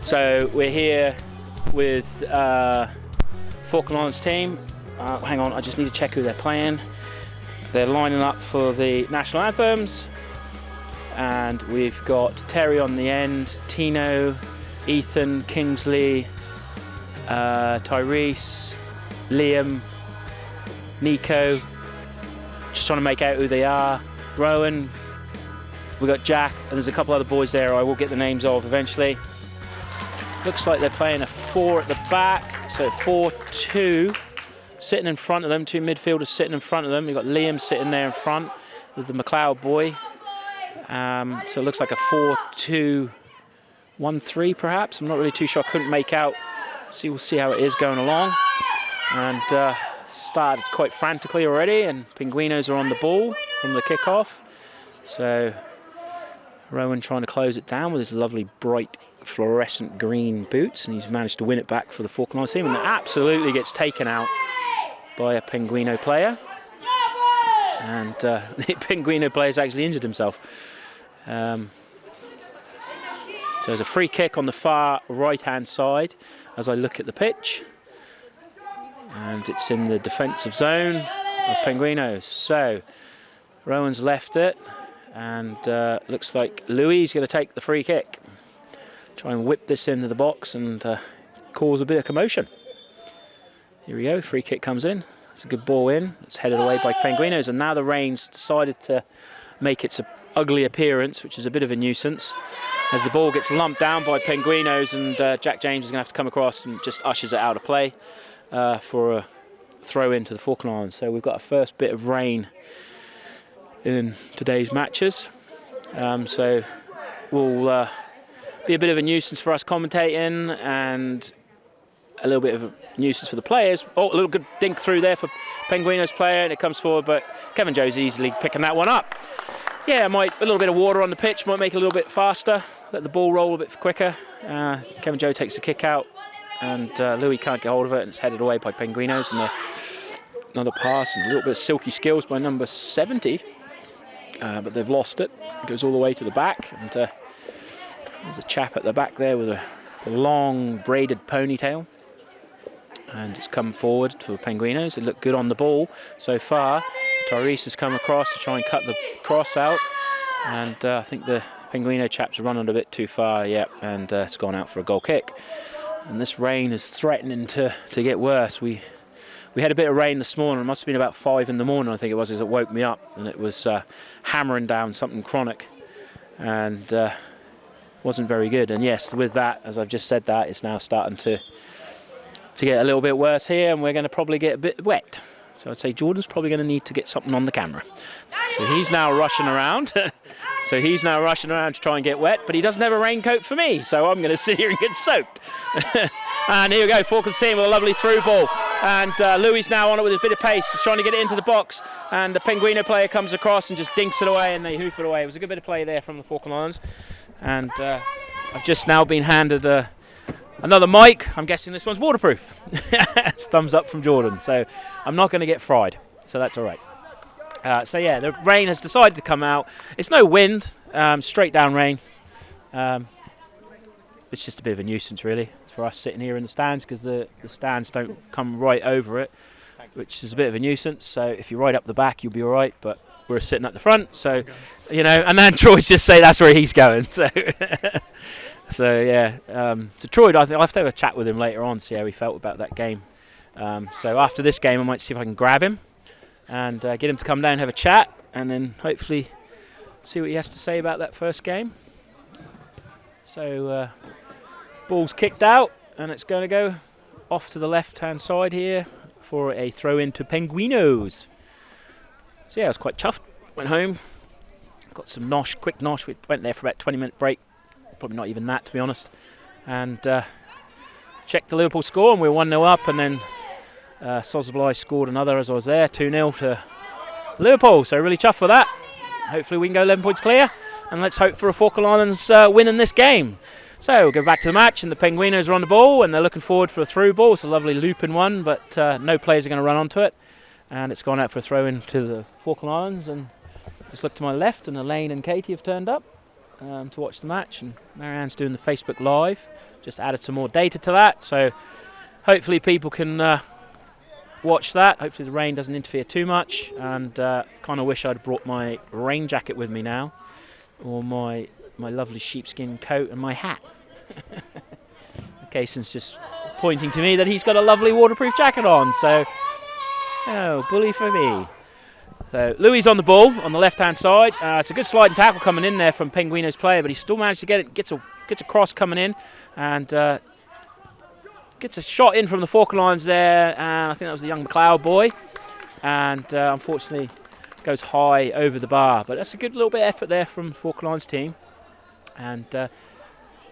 So we're here with Falkland Islands team. Hang on, I just need to check who they're playing. They're lining up for the national anthems, and we've got Terry on the end, Tino, Ethan, Kingsley, Tyrese, Liam, Nico. Just trying to make out who they are. Rowan. We've got Jack, and there's a couple other boys there I will get the names of eventually. Looks like they're playing a 4 at the back, so 4-2. Sitting in front of them, 2 midfielders sitting in front of them. You've got Liam sitting there in front with the McLeod boy. So it looks like a 4-2-1-3 perhaps. I'm not really too sure, I couldn't make out. We'll see how it is going along. And started quite frantically already, and Penguinos are on the ball from the kickoff. So Rowan trying to close it down with his lovely bright fluorescent green boots, and he's managed to win it back for the Falkland Islands team, and absolutely gets taken out by a Penguino player, and the Penguino player's actually injured himself. So there's a free kick on the far right hand side as I look at the pitch, and it's in the defensive zone of Penguinos. So Rowan's left it, and looks like Louis is going to take the free kick, try and whip this into the box and cause a bit of commotion. Here we go, free kick comes in. It's a good ball in. It's headed away by Penguinos, and now the rain's decided to make its ugly appearance, which is a bit of a nuisance, as the ball gets lumped down by Penguinos, and Jack James is going to have to come across and just ushers it out of play for a throw into the Falkland Islands. So we've got a first bit of rain in today's matches. So we'll be a bit of a nuisance for us commentating, and a little bit of a nuisance for the players. Oh, a little good dink through there for Penguinos player, and it comes forward, but Kevin Joe's easily picking that one up. Yeah, a little bit of water on the pitch might make it a little bit faster, let the ball roll a bit quicker. Kevin Joe takes the kick out, and Louis can't get hold of it, and it's headed away by Penguinos, and another pass and a little bit of silky skills by number 70, but they've lost it. It goes all the way to the back, and there's a chap at the back there with a long braided ponytail, and it's come forward for the Penguinos. They look good on the ball so far. Tyrese has come across to try and cut the cross out, and I think the Penguino chap's running a bit too far, and it's gone out for a goal kick. And this rain is threatening to get worse. We had a bit of rain this morning. It must have been about 5 in the morning, I think it was, as it woke me up, and it was hammering down something chronic, and wasn't very good. And yes, with that, as I've just said, that it's now starting to get a little bit worse here, and we're going to probably get a bit wet. So I'd say Jordan's probably going to need to get something on the camera. So he's now rushing around. To try and get wet, but he doesn't have a raincoat for me, so I'm going to sit here and get soaked. And here we go, Falklands team with a lovely through ball, and Louis now on it with a bit of pace, trying to get it into the box, and the Penguino player comes across and just dinks it away, and they hoof it away. It was a good bit of play there from the Falkland Islands, and I've just now been handed another mic. I'm guessing this one's waterproof. It's thumbs up from Jordan, so I'm not going to get fried, so that's all right. So yeah, the rain has decided to come out. It's no wind, straight down rain. It's just a bit of a nuisance really for us sitting here in the stands, because the stands don't come right over it, which is a bit of a nuisance. So if you're right up the back, you'll be all right, but we're sitting at the front, so and then Troy's just say that's where he's going. So so yeah, so Troy, I think I'll have to have a chat with him later on, see how he felt about that game. So after this game, I might see if I can grab him and get him to come down and have a chat, and then hopefully see what he has to say about that first game. So ball's kicked out, and it's going to go off to the left-hand side here for a throw-in to Penguinos. So yeah, I was quite chuffed. Went home, got some quick nosh. We went there for about 20-minute break, probably not even that to be honest, and checked the Liverpool score, and we were 1-0 up, and then Sozably scored another as I was there, 2-0 to Liverpool, so really chuffed for that. Hopefully we can go 11 points clear, and let's hope for a Falkland Islands win in this game. So we'll go back to the match, and the Penguinos are on the ball, and they're looking forward for a through ball. It's a lovely looping one, but no players are going to run onto it, and it's gone out for a throw in to the Falkland Islands. And just look to my left, and Elaine and Katie have turned up. to watch the match, and Marianne's doing the Facebook Live. Just added some more data to that, so hopefully people can watch that. Hopefully the rain doesn't interfere too much, and kind of wish I'd brought my rain jacket with me now, or my lovely sheepskin coat and my hat. Cason's just pointing to me that he's got a lovely waterproof jacket on, so oh, bully for me. So Louis on the ball on the left-hand side. It's a good sliding tackle coming in there from Penguinos player, but he still managed to get it. Gets a cross coming in, and gets a shot in from the Falkland Islands there. And I think that was the young McLeod boy, and unfortunately goes high over the bar. But that's a good little bit of effort there from the Falkland Islands team. And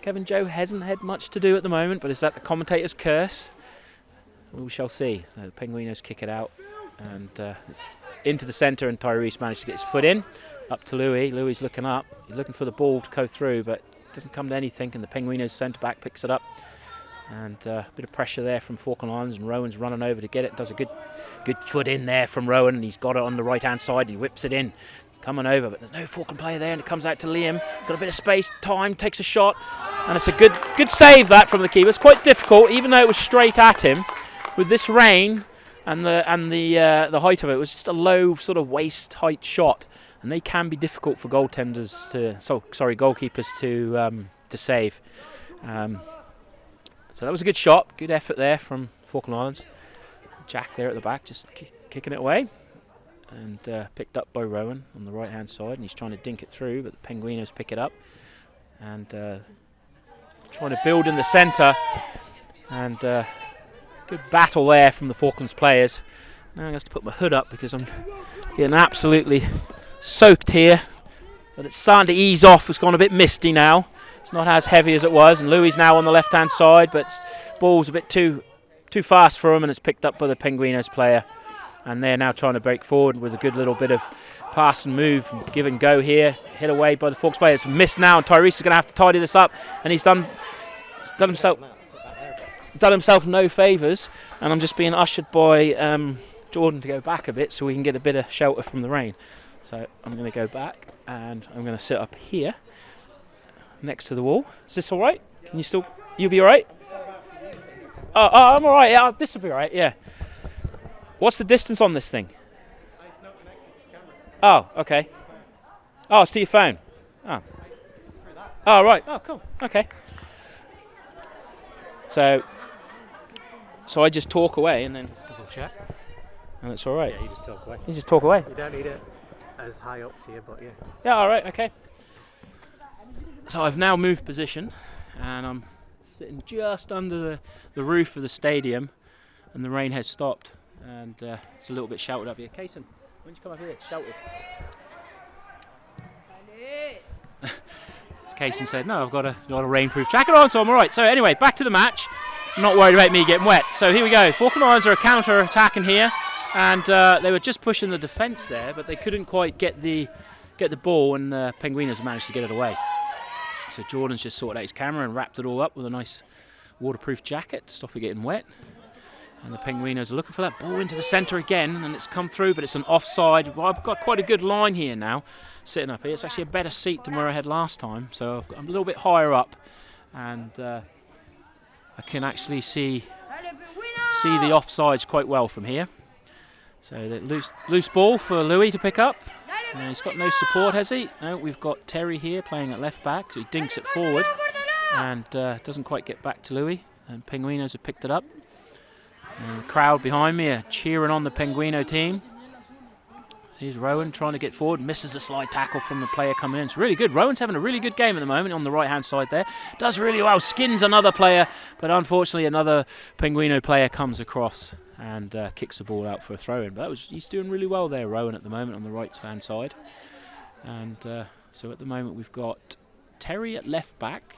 Kevin Joe hasn't had much to do at the moment, but is that the commentator's curse? We shall see. So the Penguinos kick it out, and it's into the centre, and Tyrese managed to get his foot in. Up to Louis. Louis looking up. He's looking for the ball to go through, but it doesn't come to anything, and the Penguinos centre-back picks it up. And a bit of pressure there from Falkland Islands, and Rowan's running over to get it. Does a good foot in there from Rowan, and he's got it on the right-hand side. He whips it in. Coming over, but there's no Falkland player there, and it comes out to Liam. Got a bit of space, time, takes a shot, and it's a good save that from the keeper. It's quite difficult, even though it was straight at him. With this rain and the height of it, was just a low sort of waist height shot, and they can be difficult for goalkeepers to save. So that was a good shot, good effort there from Falkland Islands. Jack there at the back, just kicking it away. And picked up by Rowan on the right hand side, and he's trying to dink it through, but the Penguinos pick it up and trying to build in the centre, and good battle there from the Falklands players. Now I have to put my hood up because I'm getting absolutely soaked here, but it's starting to ease off. It's gone a bit misty now. It's not as heavy as it was, and Louis now on the left hand side, but ball's a bit too fast for him, and it's picked up by the Penguinos player. And they're now trying to break forward with a good little bit of pass and move, and give and go here. Hit away by the Falks player. It's missed now, and Tyrese is going to have to tidy this up. And he's done himself no favours. And I'm just being ushered by Jordan to go back a bit so we can get a bit of shelter from the rain. So I'm going to go back, and I'm going to sit up here next to the wall. Is this all right? Can you'll be all right? Oh, I'm all right. Yeah, this will be all right. Yeah. What's the distance on this thing? It's not connected to the camera. Oh, okay. Oh, it's to your phone. Oh. Oh, right. Oh, cool. Okay. So I just talk away, and then Just double check. and it's all right. Yeah, you just talk away. You just talk away. You don't need it as high up to you, but yeah. Yeah, all right. Okay. So I've now moved position, and I'm sitting just under the roof of the stadium, and the rain has stopped. And it's a little bit sheltered up here. Kason, why don't you come up here? It's sheltered. As Kason said, no, I've got a rainproof jacket on, so I'm all right. So anyway, back to the match. I'm not worried about me getting wet. So here we go. Falkland Islands are a counter-attacking here, and they were just pushing the defence there, but they couldn't quite get the ball, and the Penguinos managed to get it away. So Jordan's just sorted out his camera and wrapped it all up with a nice waterproof jacket to stop it getting wet. And the Penguinos are looking for that ball into the centre again, and it's come through, but it's an offside. Well, I've got quite a good line here now, sitting up here. It's actually a better seat than where I had last time, so I'm a little bit higher up, and I can actually see the offsides quite well from here. So the loose ball for Louis to pick up. He's got no support, has he? No, we've got Terry here playing at left back, so he dinks it forward, and doesn't quite get back to Louis. And Penguinos have picked it up. And the crowd behind me are cheering on the Penguino team. So here's Rowan trying to get forward, misses a slide tackle from the player coming in. It's really good. Rowan's having a really good game at the moment on the right-hand side there. Does really well, skins another player, but unfortunately another Penguino player comes across and kicks the ball out for a throw-in. But he's doing really well there, Rowan, at the moment on the right-hand side. And so at the moment we've got Terry at left back,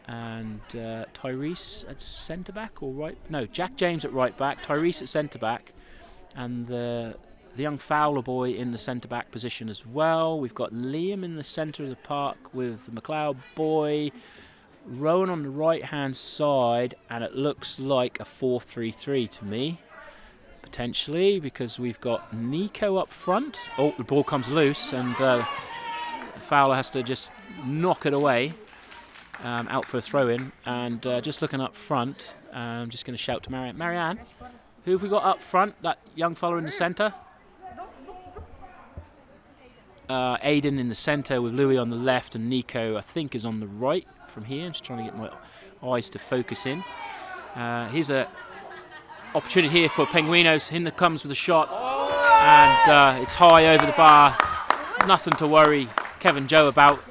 and Tyrese at centre back, or right? No, Jack James at right back, Tyrese at centre back, and the young Fowler boy in the centre back position as well. We've got Liam in the centre of the park with the McLeod boy, Rowan on the right hand side, and it looks like a 4-3-3 to me, potentially, because we've got Nico up front. Oh, the ball comes loose, and Fowler has to just knock it away, out for a throw-in. And just looking up front, I'm just going to shout to Marianne. Marianne, who have we got up front? That young fella in the centre? Aiden in the centre with Louis on the left, and Nico, I think, is on the right from here. I'm just trying to get my eyes to focus in. Here's a opportunity here for Penguinos. In that comes with a shot, and it's high over the bar. Nothing to worry Kevin Joe about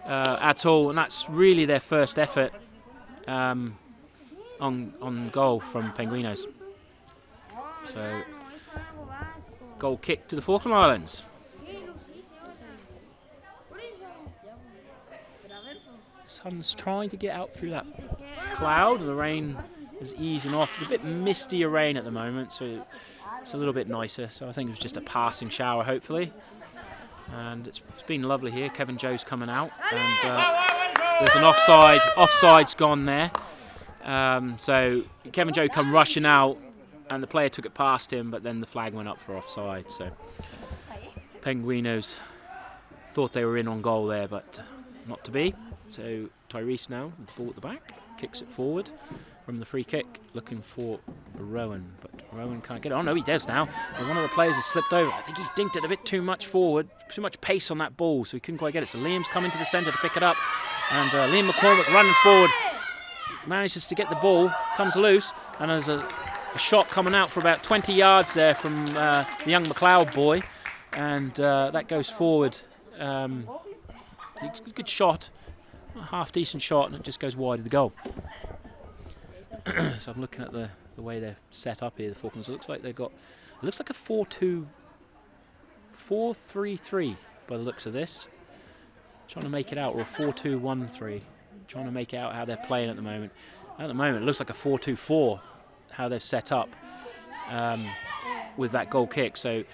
at all, and that's really their first effort on goal from Penguinos. So, goal kick to the Falkland Islands. Sun's trying to get out through that cloud, and the rain is easing off. It's a bit misty rain at the moment, so it's a little bit nicer. So I think it was just a passing shower, hopefully. And it's been lovely here. Kevin Joe's coming out, and there's an offside. Offside's gone there. So Kevin Joe come rushing out, and the player took it past him, but then the flag went up for offside. So Penguinos thought they were in on goal there, but not to be. So Tyrese now with the ball at the back, kicks it forward from the free kick, looking for Rowan, but Rowan can't get it. Oh no, he does now. And one of the players has slipped over. I think he's dinked it a bit too much forward, too much pace on that ball, so he couldn't quite get it. So Liam's come into the centre to pick it up, and Liam McCormick running forward, manages to get the ball, comes loose, and there's a shot coming out for about 20 yards there from the young McLeod boy, and that goes forward. Good shot. A half decent shot, and it just goes wide of the goal. So I'm looking at the way they're set up here, the Falklands. It looks like they've got, it looks like a 4-2-4-3-3 by the looks of this. Trying to make it out, or a 4-2-1-3. Trying to make it out how they're playing at the moment. At the moment, it looks like a 4-2-4, how they've set up with that goal kick. So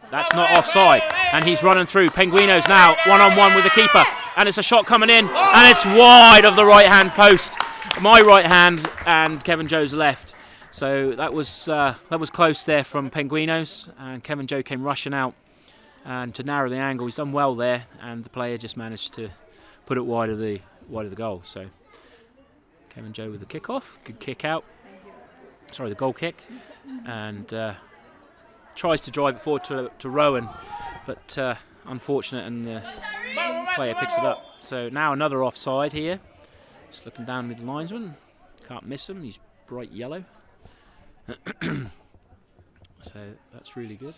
that's not offside, and he's running through. Penguinos now one-on-one with the keeper, and it's a shot coming in, and it's wide of the right-hand post. My right hand and Kevin Joe's left. So that was close there from Penguinos, and Kevin Joe came rushing out, and to narrow the angle, he's done well there, and the player just managed to put it wide of the goal. So Kevin Joe with the kickoff, good kick out. Sorry, the goal kick, and tries to drive it forward to Rowan, but unfortunate, and the player picks it up. So now another offside here. Just looking down with the linesman, can't miss him. He's bright yellow. So that's really good.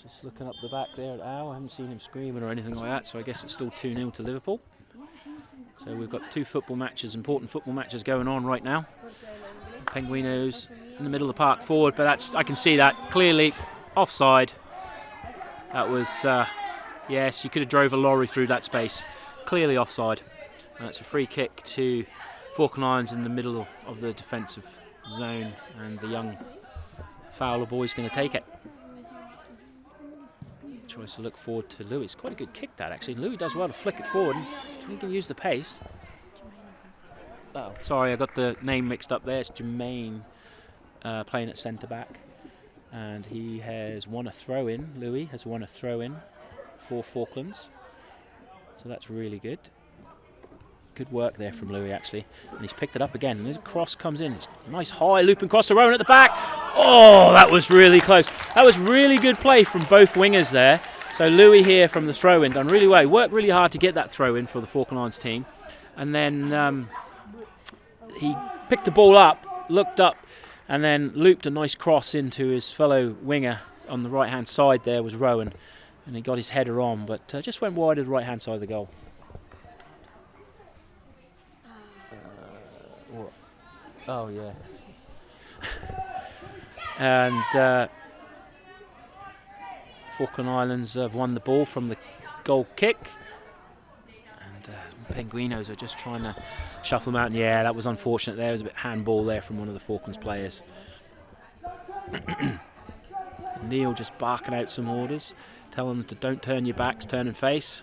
Just looking up the back there at Al. I haven't seen him screaming or anything like that, so I guess it's still 2-0 to Liverpool. So we've got two football matches, important football matches going on right now. Penguinos in the middle of the park forward, but that's, I can see that clearly offside. That was, yes, you could have drove a lorry through that space. Clearly offside. And that's a free kick to Falkland Islands in the middle of the defensive zone, and the young Fowler boy's going to take it. Tries to look forward to Louis. It's quite a good kick, that, actually. Louis does well to flick it forward. He can use the pace. Oh, sorry, I got the name mixed up there. It's Jermaine playing at centre-back. And he has won a throw-in. Louis has won a throw-in for Falklands. So that's really good. Good work there from Louis, actually. And he's picked it up again. And the cross comes in. It's a nice high looping cross to Rowan at the back. Oh, that was really close. That was really good play from both wingers there. So Louis here from the throw-in done really well. He worked really hard to get that throw-in for the Falkland Islands team. And then he picked the ball up, looked up, and then looped a nice cross into his fellow winger on the right-hand side. There was Rowan. And he got his header on, but just went wide of the right-hand side of the goal. Oh, yeah. And Falkland Islands have won the ball from the goal kick. And Penguinos are just trying to shuffle them out. And yeah, that was unfortunate. There was a bit handball there from one of the Falklands players. Neil just barking out some orders, telling them to don't turn your backs, turn and face.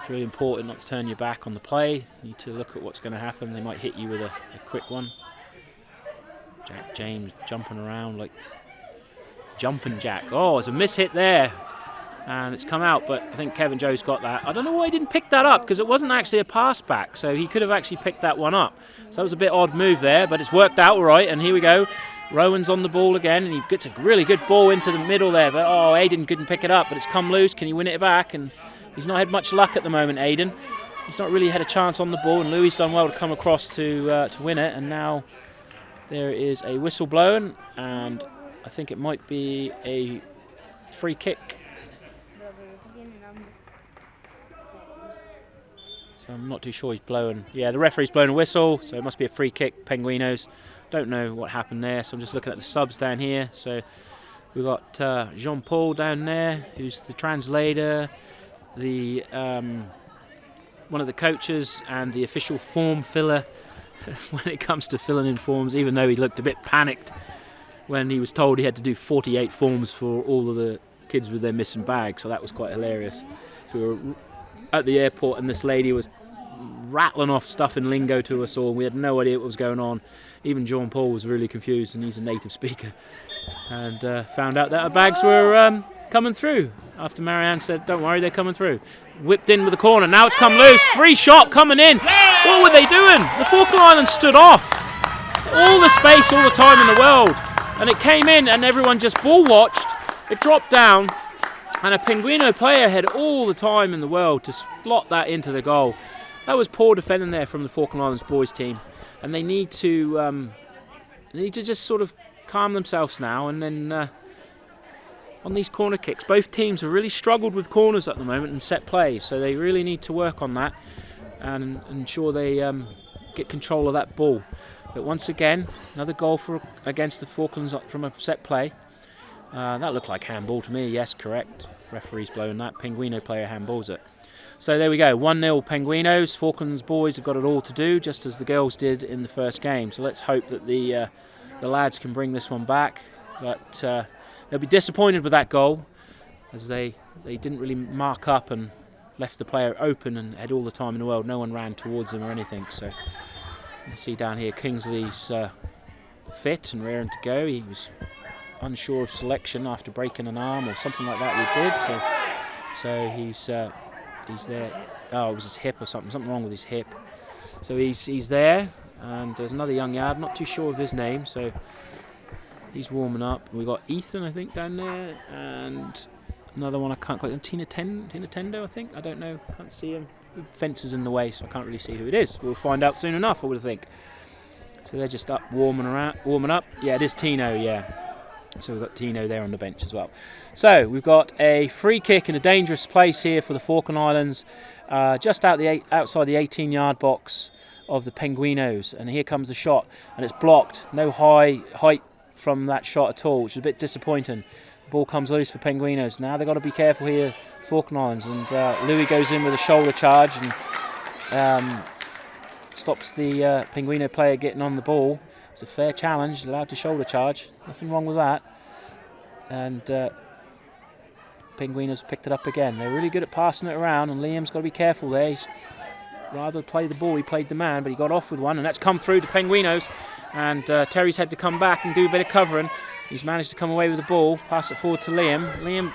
It's really important not to turn your back on the play. You need to look at what's going to happen. They might hit you with a quick one. Jack James jumping around like jumping Jack. Oh, it's a miss hit there. and it's come out, but I think Kevin Joe's got that. I don't know why he didn't pick that up, because it wasn't actually a pass back, so he could have actually picked that one up. So that was a bit odd move there, but it's worked out all right, and here we go. Rowan's on the ball again, and he gets a really good ball into the middle there, but Aiden couldn't pick it up, but it's come loose. Can he win it back? And he's not had much luck at the moment, Aiden. He's not really had a chance on the ball, and Louis done well to come across to win it, and now there is a whistle blown, and I think it might be a free kick. So I'm not too sure he's blown. Yeah, the referee's blown a whistle, so it must be a free kick, Penguinos. Don't know what happened there, so I'm just looking at the subs down here. So we've got Jean-Paul down there, who's the translator, the one of the coaches, and the official form filler when it comes to filling in forms, even though he looked a bit panicked when he was told he had to do 48 forms for all of the kids with their missing bags, so that was quite hilarious. So we were at the airport and this lady was rattling off stuff in lingo to us all, and we had no idea what was going on. Even John Paul was really confused, and he's a native speaker, and found out that our bags were coming through after Marianne said, don't worry, they're coming through. Whipped in with the corner, now it's come loose, free shot coming in. What were they doing? The Falkland Islands stood off all the space, all the time in the world, and it came in and everyone just ball watched. It dropped down, and a Penguino player had all the time in the world to slot that into the goal. That was poor defending there from the Falkland Islands Boys team, and they need to just sort of calm themselves now. And then on these corner kicks, both teams have really struggled with corners at the moment and set plays, so they really need to work on that and ensure they get control of that ball. But once again, another goal against the Falklands from a set play. That looked like handball to me. Yes, correct. Referee's blowing that. Penguino player handballs it. So there we go. 1-0 Penguinos. Falklands boys have got it all to do, just as the girls did in the first game. So let's hope that the lads can bring this one back. But they'll be disappointed with that goal, as they didn't really mark up and left the player open and had all the time in the world. No one ran towards them or anything. So you can see down here Kingsley's fit and raring to go. He was unsure of selection after breaking an arm or something like that we did. So he's there. Oh, it was his hip or something wrong with his hip. So he's there, and there's another young yard, not too sure of his name, so he's warming up. We've got Ethan, I think, down there, and another one I can't quite, Tina Tendo, I think, I don't know, can't see him. Fences in the way, so I can't really see who it is. We'll find out soon enough, I would think. So they're just up warming up. Yeah, it is Tino, yeah. So we've got Tino there on the bench as well. So we've got a free kick in a dangerous place here for the Falkland Islands, just outside the 18-yard box of the Penguinos. And here comes the shot, and it's blocked. No height from that shot at all, which is a bit disappointing. The ball comes loose for Penguinos. Now they've got to be careful here, Falkland Islands. And Louis goes in with a shoulder charge and stops the Penguino player getting on the ball. It's a fair challenge, allowed to shoulder charge. Nothing wrong with that. And Penguinos picked it up again. They're really good at passing it around, and Liam's got to be careful there. He's rather play the ball, he played the man, but he got off with one, and that's come through to Penguinos. And Terry's had to come back and do a bit of covering. He's managed to come away with the ball, pass it forward to Liam. Liam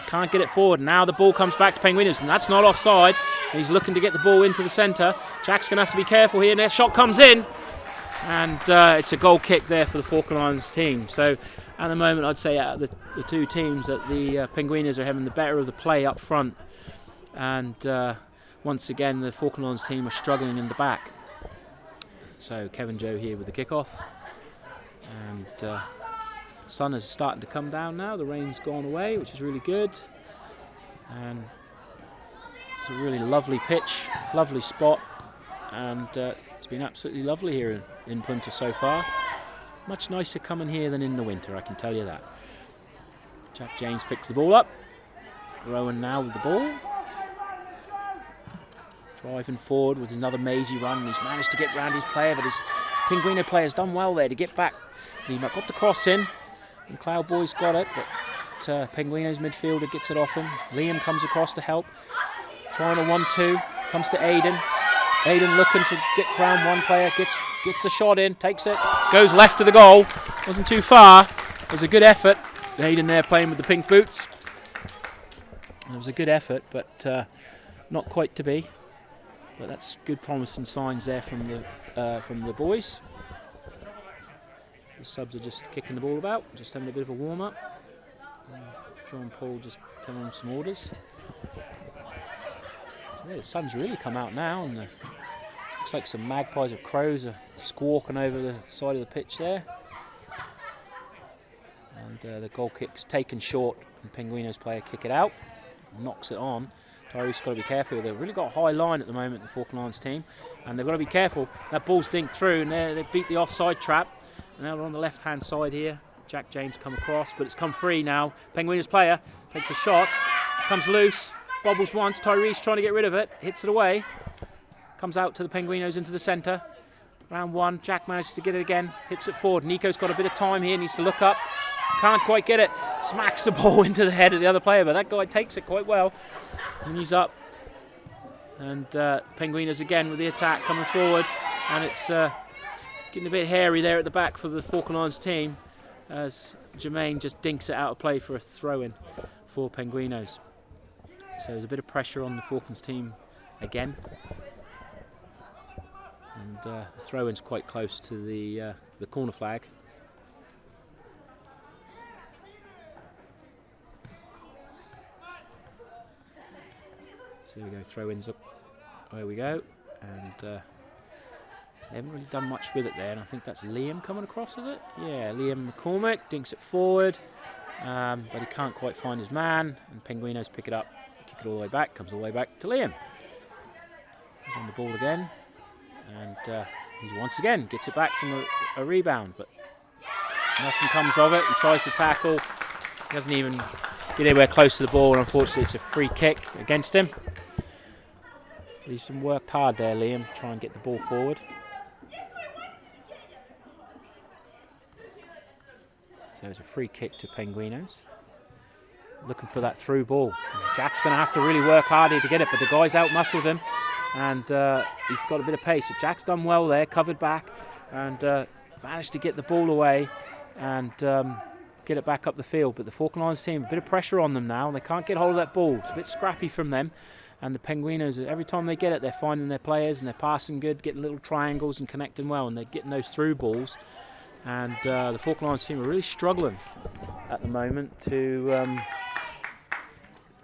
can't get it forward. Now the ball comes back to Penguinos, and that's not offside. He's looking to get the ball into the centre. Jack's going to have to be careful here. Their shot comes in. And it's a goal kick there for the Falkland Islands team. So at the moment, I'd say out of the two teams that the Penguinos are having the better of the play up front. And once again, the Falkland Islands team are struggling in the back. So Kevin Joe here with the kickoff. And the sun is starting to come down now. The rain's gone away, which is really good. And it's a really lovely pitch, lovely spot. And it's been absolutely lovely here in Punta so far. Much nicer coming here than in the winter, I can tell you that. Jack James picks the ball up. Rowan now with the ball. Driving forward with another mazy run. And he's managed to get round his player, but his Penguino player's done well there to get back. He got the cross in, and Cloud Boys got it, but Penguino's midfielder gets it off him. Liam comes across to help. Trying a 1-2, comes to Aiden. Aiden looking to get round one player, gets the shot in, takes it, goes left to the goal. Wasn't too far. It was a good effort. Aiden there playing with the pink boots. And it was a good effort, but not quite to be. But that's good promising signs there from the boys. The subs are just kicking the ball about, just having a bit of a warm-up. Jean Paul just telling them some orders. So yeah, the sun's really come out now, and looks like some magpies or crows are squawking over the side of the pitch there. And the goal kick's taken short, and Penguinos player kick it out, knocks it on. Tyrese's got to be careful. They've really got a high line at the moment, the Falkland Islands team, and they've got to be careful. That ball's dinked through, and they beat the offside trap. And now they're on the left-hand side here. Jack James come across, but it's come free now. Penguinos player takes a shot, comes loose, bobbles once. Tyrese trying to get rid of it, hits it away. Comes out to the Penguinos into the centre. Round one, Jack manages to get it again, hits it forward. Nico's got a bit of time here, needs to look up. Can't quite get it. Smacks the ball into the head of the other player, but that guy takes it quite well. And he's up. And Penguinos again with the attack coming forward. And it's getting a bit hairy there at the back for the Falkland Islands team, as Jermaine just dinks it out of play for a throw-in for Penguinos. So there's a bit of pressure on the Falklands team again. And the throw-in's quite close to the corner flag. So there we go, throw-ins up. There we go. And they haven't really done much with it there, and I think that's Liam coming across, is it? Yeah, Liam McCormick dinks it forward, but he can't quite find his man, and Penguinos pick it up, kick it all the way back, comes all the way back to Liam. He's on the ball again, and he once again gets it back from a rebound, but nothing comes of it. He tries to tackle, he doesn't even get anywhere close to the ball, and unfortunately it's a free kick against him. But he's worked hard there, Liam, to try and get the ball forward. So it's a free kick to Penguinos. Looking for that through ball. Jack's going to have to really work hard here to get it, but the guy's out-muscled him, and he's got a bit of pace. So Jack's done well there, covered back, and managed to get the ball away and get it back up the field. But the Falkland Islands team, a bit of pressure on them now. They can't get hold of that ball. It's a bit scrappy from them. And the Penguinos, every time they get it, they're finding their players and they're passing good, getting little triangles and connecting well, and they're getting those through balls. And the Falkland Islands team are really struggling at the moment to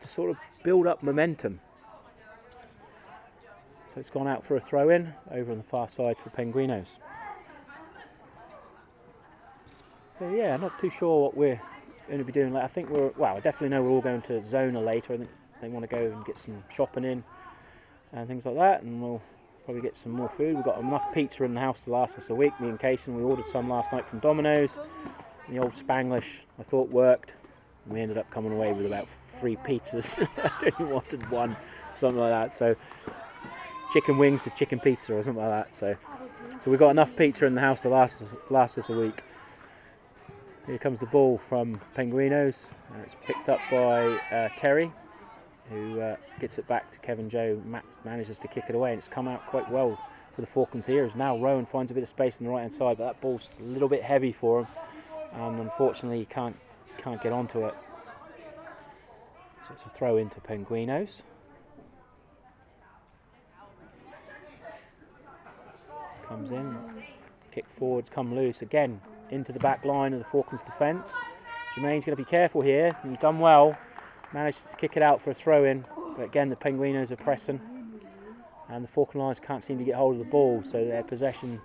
sort of build up momentum. So it's gone out for a throw-in over on the far side for Penguinos. So yeah, not too sure what we're going to be doing. I think I definitely know we're all going to Zona later. I think they want to go and get some shopping in and things like that, and we'll probably get some more food. We've got enough pizza in the house to last us a week, me and Casey. We ordered some last night from Domino's. The old Spanglish I thought worked, and we ended up coming away with about 3 pizzas. I only wanted one, something like that. So chicken wings to chicken pizza or something like that. So we've got enough pizza in the house to last us a week. Here comes the ball from Penguinos, and it's picked up by Terry, who gets it back to Kevin Joe, manages to kick it away, and it's come out quite well for the Falklands here, as now Rowan finds a bit of space on the right hand side, but that ball's a little bit heavy for him, and unfortunately he can't get onto it. So it's a throw into Penguinos. Comes in, kick forwards, come loose again into the back line of the Falklands defence. Jermaine's going to be careful here, and he's done well. Managed to kick it out for a throw-in, but again the Penguinos are pressing, and the Falkland Islands can't seem to get hold of the ball, so their possession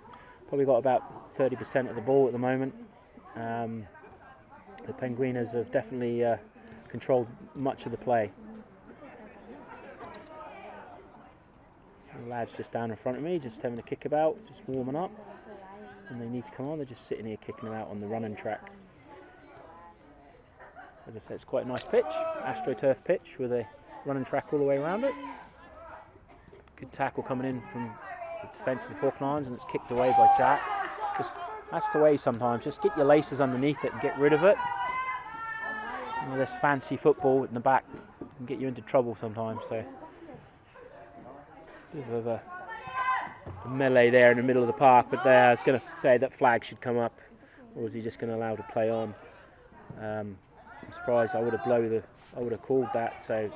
probably got about 30% of the ball at the moment. The Penguinos have definitely controlled much of the play. The lad's just down in front of me, just having a kick about, just warming up, and they need to come on. They're just sitting here kicking them out on the running track. As I said, it's quite a nice pitch, AstroTurf pitch with a running track all the way around it. Good tackle coming in from the defence of the Falkland Islands, and it's kicked away by Jack. That's the way sometimes, just get your laces underneath it and get rid of it. You know, this fancy football in the back can get you into trouble sometimes, so a bit of a melee there in the middle of the park, but I was going to say that flag should come up, or is he just going to allow to play on? I'm surprised. I would have called that. So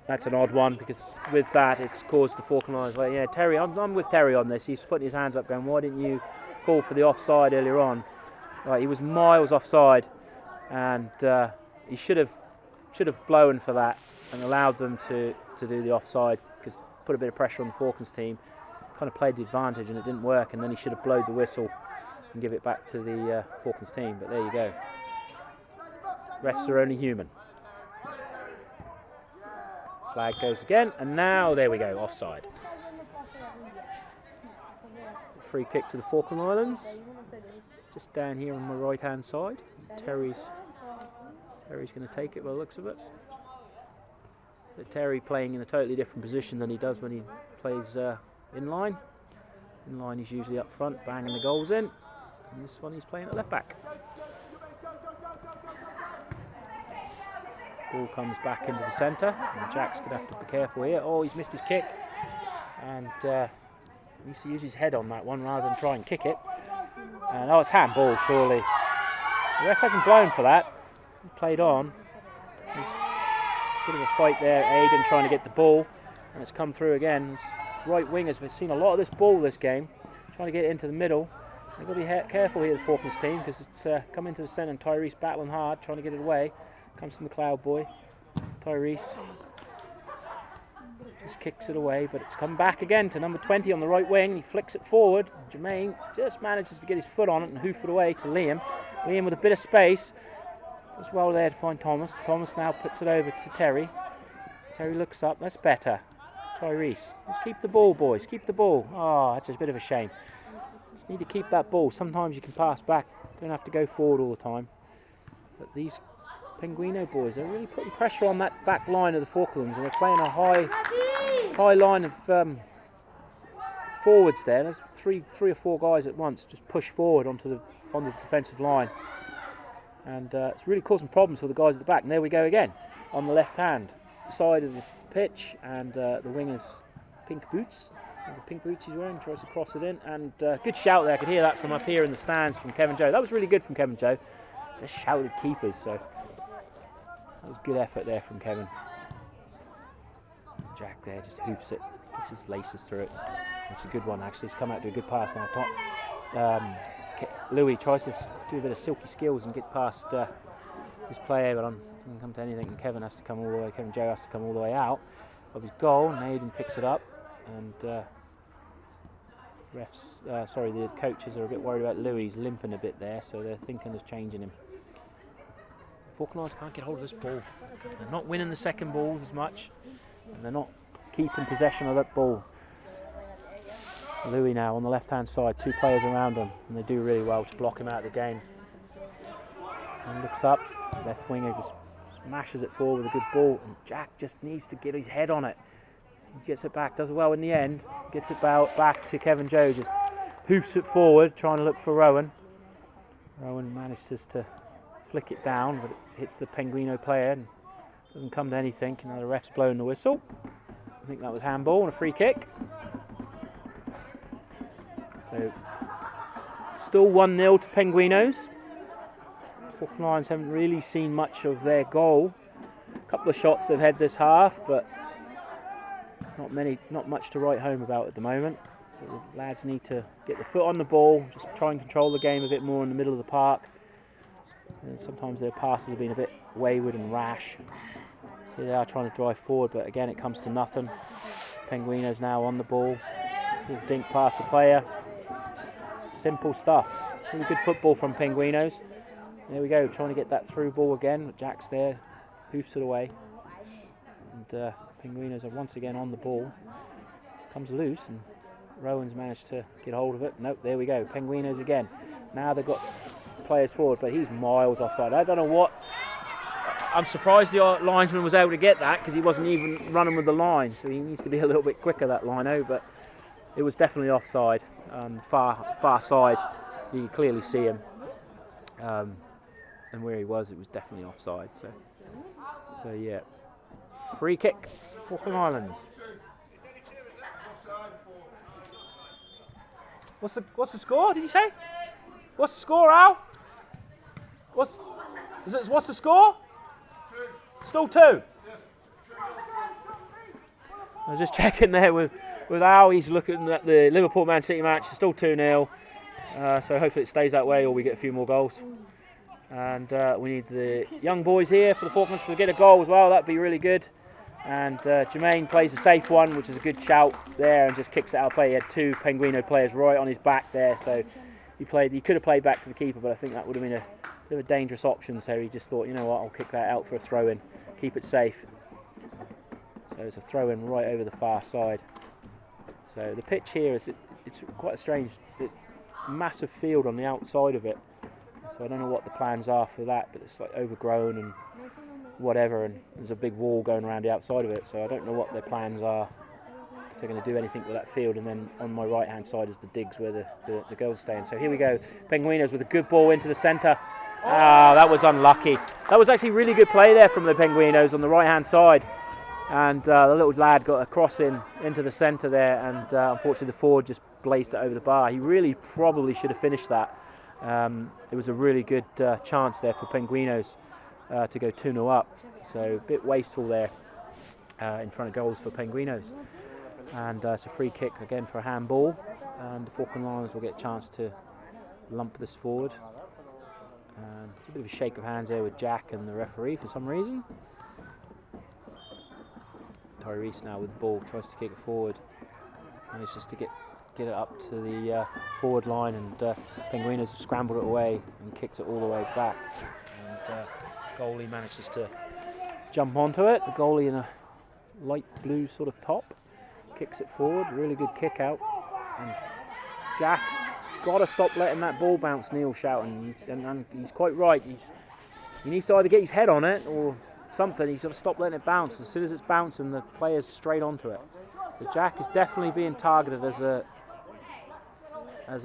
that's an odd one, because with that it's caused the Falkland Islands. Like, yeah, Terry, I'm with Terry on this. He's putting his hands up, going, "Why didn't you call for the offside earlier on?" Like, he was miles offside, and he should have blown for that and allowed them to do the offside, because put a bit of pressure on the Falklands team. Kind of played the advantage, and it didn't work. And then he should have blowed the whistle and give it back to the Falklands team. But there you go. Refs are only human. Flag goes again, and now there we go, offside. Free kick to the Falkland Islands, just down here on my right hand side. Terry's going to take it by the looks of it. So Terry playing in a totally different position than he does when he plays in line. In line he's usually up front, banging the goals in, and this one he's playing at left back. Ball comes back into the centre, and Jack's going to have to be careful here. Oh, he's missed his kick, and he needs to use his head on that one rather than try and kick it. And oh, it's handball, surely. The ref hasn't blown for that. He played on. There's a bit of a fight there. Aiden trying to get the ball, and it's come through again. Right wingers, we've seen a lot of this ball this game, trying to get it into the middle. They've got to be careful here, the Falklands team, because it's come into the centre, and Tyrese battling hard, trying to get it away. Comes from the McLeod boy. Tyrese just kicks it away, but it's come back again to number 20 on the right wing. He flicks it forward. Jermaine just manages to get his foot on it and hoof it away to Liam. Liam with a bit of space. Does well there to find Thomas. Thomas now puts it over to Terry. Terry looks up. That's better. Tyrese. Let's keep the ball, boys. Keep the ball. Oh, that's a bit of a shame. Just need to keep that ball. Sometimes you can pass back. Don't have to go forward all the time. But these Penguino boys, they're really putting pressure on that back line of the Falklands, and they're playing a high line of forwards there. There's three or four guys at once just push forward onto the defensive line, and it's really causing problems for the guys at the back. And there we go again on the left hand side of the pitch, and the winger's pink boots. The pink boots he's wearing, tries to cross it in, and good shout there. I could hear that from up here in the stands from Kevin Joe. That was really good from Kevin Joe. Just shouted keepers, so that was good effort there from Kevin. Jack there just hoofs it, gets his laces through it. It's a good one actually. He's come out to a good pass now. Louis tries to do a bit of silky skills and get past his player, but doesn't come to anything. And Kevin has to come all the way. Kevin Joe has to come all the way out of his goal. And Aiden picks it up, and the coaches are a bit worried about Louis. He's limping a bit there, so they're thinking of changing him. Falklands can't get hold of this ball. They're not winning the second balls as much, and they're not keeping possession of that ball. Louis now on the left hand side, two players around him, and they do really well to block him out of the game. And looks up, left winger just smashes it forward with a good ball, and Jack just needs to get his head on it. He gets it back, does well in the end, gets it back to Kevin Joe, just hoofs it forward, trying to look for Rowan. Rowan manages to flick it down, but it hits the Penguino player and doesn't come to anything. And now the ref's blowing the whistle. I think that was handball and a free kick. So still 1-0 to Penguinos. Falkland Islands haven't really seen much of their goal. A couple of shots they've had this half, but not much to write home about at the moment. So the lads need to get the foot on the ball, just try and control the game a bit more in the middle of the park. And sometimes their passes have been a bit wayward and rash. So they are trying to drive forward, but again it comes to nothing. Penguinos now on the ball. Little dink past the player. Simple stuff. Really good football from Penguinos. There we go, trying to get that through ball again. Jack's there, hoofs it away. And Penguinos are once again on the ball. Comes loose, and Rowan's managed to get hold of it. Nope, there we go, Penguinos again. Now they've got players forward, but he's miles offside. I don't know what. I'm surprised the linesman was able to get that, because he wasn't even running with the line, so he needs to be a little bit quicker, that lino, but it was definitely offside. Far side, you could clearly see him, and where he was, it was definitely offside. So yeah, free kick, Falkland Islands. What's the score? Did you say? What's the score, Al? What's the score? Still 2. I was just checking there with Al. He's looking at the Liverpool-Man City match. It's still 2-0. So hopefully it stays that way, or we get a few more goals. And we need the young boys here for the Falklands to get a goal as well. That'd be really good. And Jermaine plays a safe one, which is a good shout there, and just kicks it out of play. He had 2 Penguino players right on his back there, so he could have played back to the keeper, but I think that would have been a bit of a dangerous option. So he just thought, you know what, I'll kick that out for a throw-in, keep it safe. So it's a throw-in right over the far side. So the pitch here it's quite a strange, massive field on the outside of it. So I don't know what the plans are for that, but it's like overgrown and whatever, and there's a big wall going around the outside of it. So I don't know what their plans are, if they're going to do anything with that field. And then on my right hand side is the digs where the girls are staying. So here we go, Penguinos with a good ball into the centre. Ah, that was unlucky. That was actually really good play there from the Penguinos on the right hand side. And the little lad got a cross into the centre there, and unfortunately the forward just blazed it over the bar. He really probably should have finished that. It was a really good chance there for Penguinos to go 2-0 up. So a bit wasteful there in front of goals for Penguinos. And it's a free kick again for a handball. And the Falkland Islands will get a chance to lump this forward. A bit of a shake of hands there with Jack and the referee for some reason. Tyrese now with the ball, tries to kick it forward. Manages to get it up to the forward line, and Penguinos have scrambled it away and kicked it all the way back. And goalie manages to jump onto it. The goalie in a light blue sort of top kicks it forward. Really good kick out. And Jack's got to stop letting that ball bounce, Neil shouting. And he's quite right. He needs to either get his head on it or something. He's got to stop letting it bounce. As soon as it's bouncing, the player's straight onto it. But Jack is definitely being targeted as a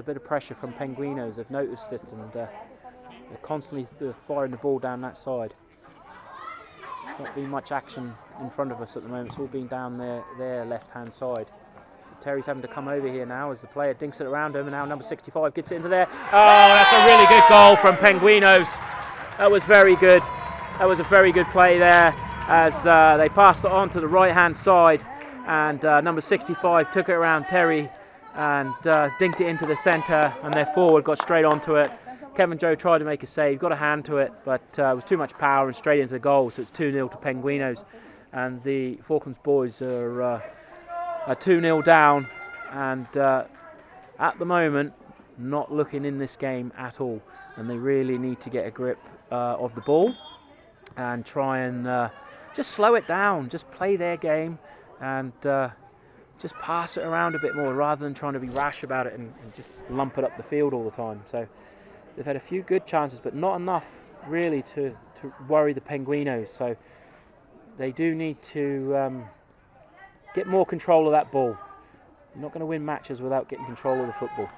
bit of pressure from Penguinos. They've noticed it, and they're constantly firing the ball down that side. There's not been much action in front of us at the moment. It's all been down their left-hand side. Terry's having to come over here now as the player dinks it around him, and now number 65 gets it into there. Oh, that's a really good goal from Penguinos. That was very good. That was a very good play there as they passed it on to the right-hand side, and number 65 took it around Terry and dinked it into the centre, and their forward got straight onto it. Kevin Joe tried to make a save, got a hand to it, but it was too much power and straight into the goal, so it's 2-0 to Penguinos. And the Falklands boys are 2-0 down, and at the moment not looking in this game at all, and they really need to get a grip of the ball and try and just slow it down, just play their game, and just pass it around a bit more rather than trying to be rash about it and just lump it up the field all the time. So they've had a few good chances, but not enough really to worry the Penguinos. So they do need to get more control of that ball. You're not going to win matches without getting control of the football.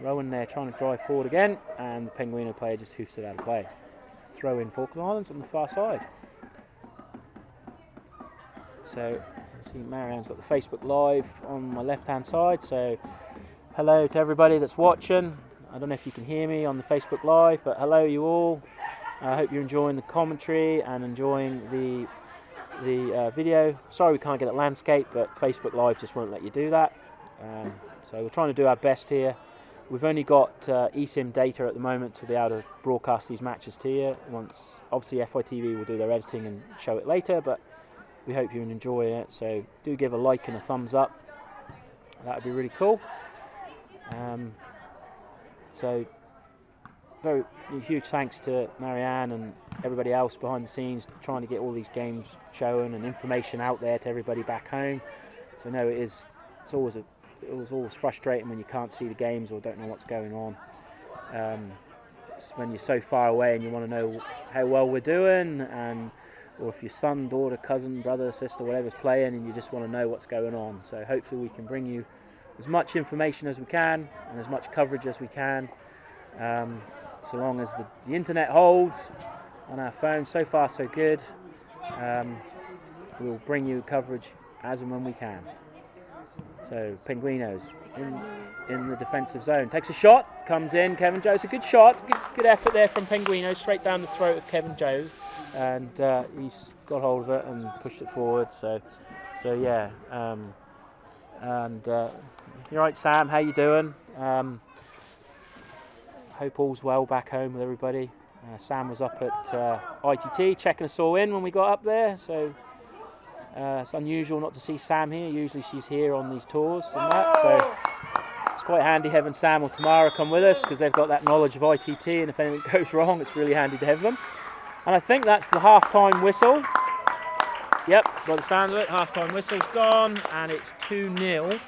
Rowan there trying to drive forward again, and the Penguino player just hoofs it out of play. Throw in Falkland Islands on the far side. So you see Marianne's got the Facebook Live on my left hand side, so hello to everybody that's watching. I don't know if you can hear me on the Facebook Live, but hello you all. I hope you're enjoying the commentary and enjoying the video. Sorry we can't get a landscape, but Facebook Live just won't let you do that. So we're trying to do our best here. We've only got eSIM data at the moment to be able to broadcast these matches to you. Once, obviously FITV will do their editing and show it later, but we hope you enjoy it. So do give a like and a thumbs up. That would be really cool. So very huge thanks to Marianne and everybody else behind the scenes trying to get all these games shown and information out there to everybody back home. So no, it's always frustrating when you can't see the games or don't know what's going on. It's when you're so far away and you want to know how well we're doing, or if your son, daughter, cousin, brother, sister, whatever's playing, and you just want to know what's going on. So hopefully we can bring you as much information as we can and as much coverage as we can, so long as the internet holds on our phone. So far so good. We'll bring you coverage as and when we can. So Penguinos in the defensive zone. Takes a shot, comes in. Kevin Joe's a good shot. Good effort there from Penguinos, straight down the throat of Kevin Joe. And he's got hold of it and pushed it forward. So yeah. You're right, Sam. How you doing? Hope all's well back home with everybody. Sam was up at ITT checking us all in when we got up there. So it's unusual not to see Sam here. Usually she's here on these tours and that. So it's quite handy having Sam or Tamara come with us because they've got that knowledge of ITT, and if anything goes wrong, it's really handy to have them. And I think that's the half-time whistle. Yep, by the sound of it, half-time whistle's gone, and it's 2-0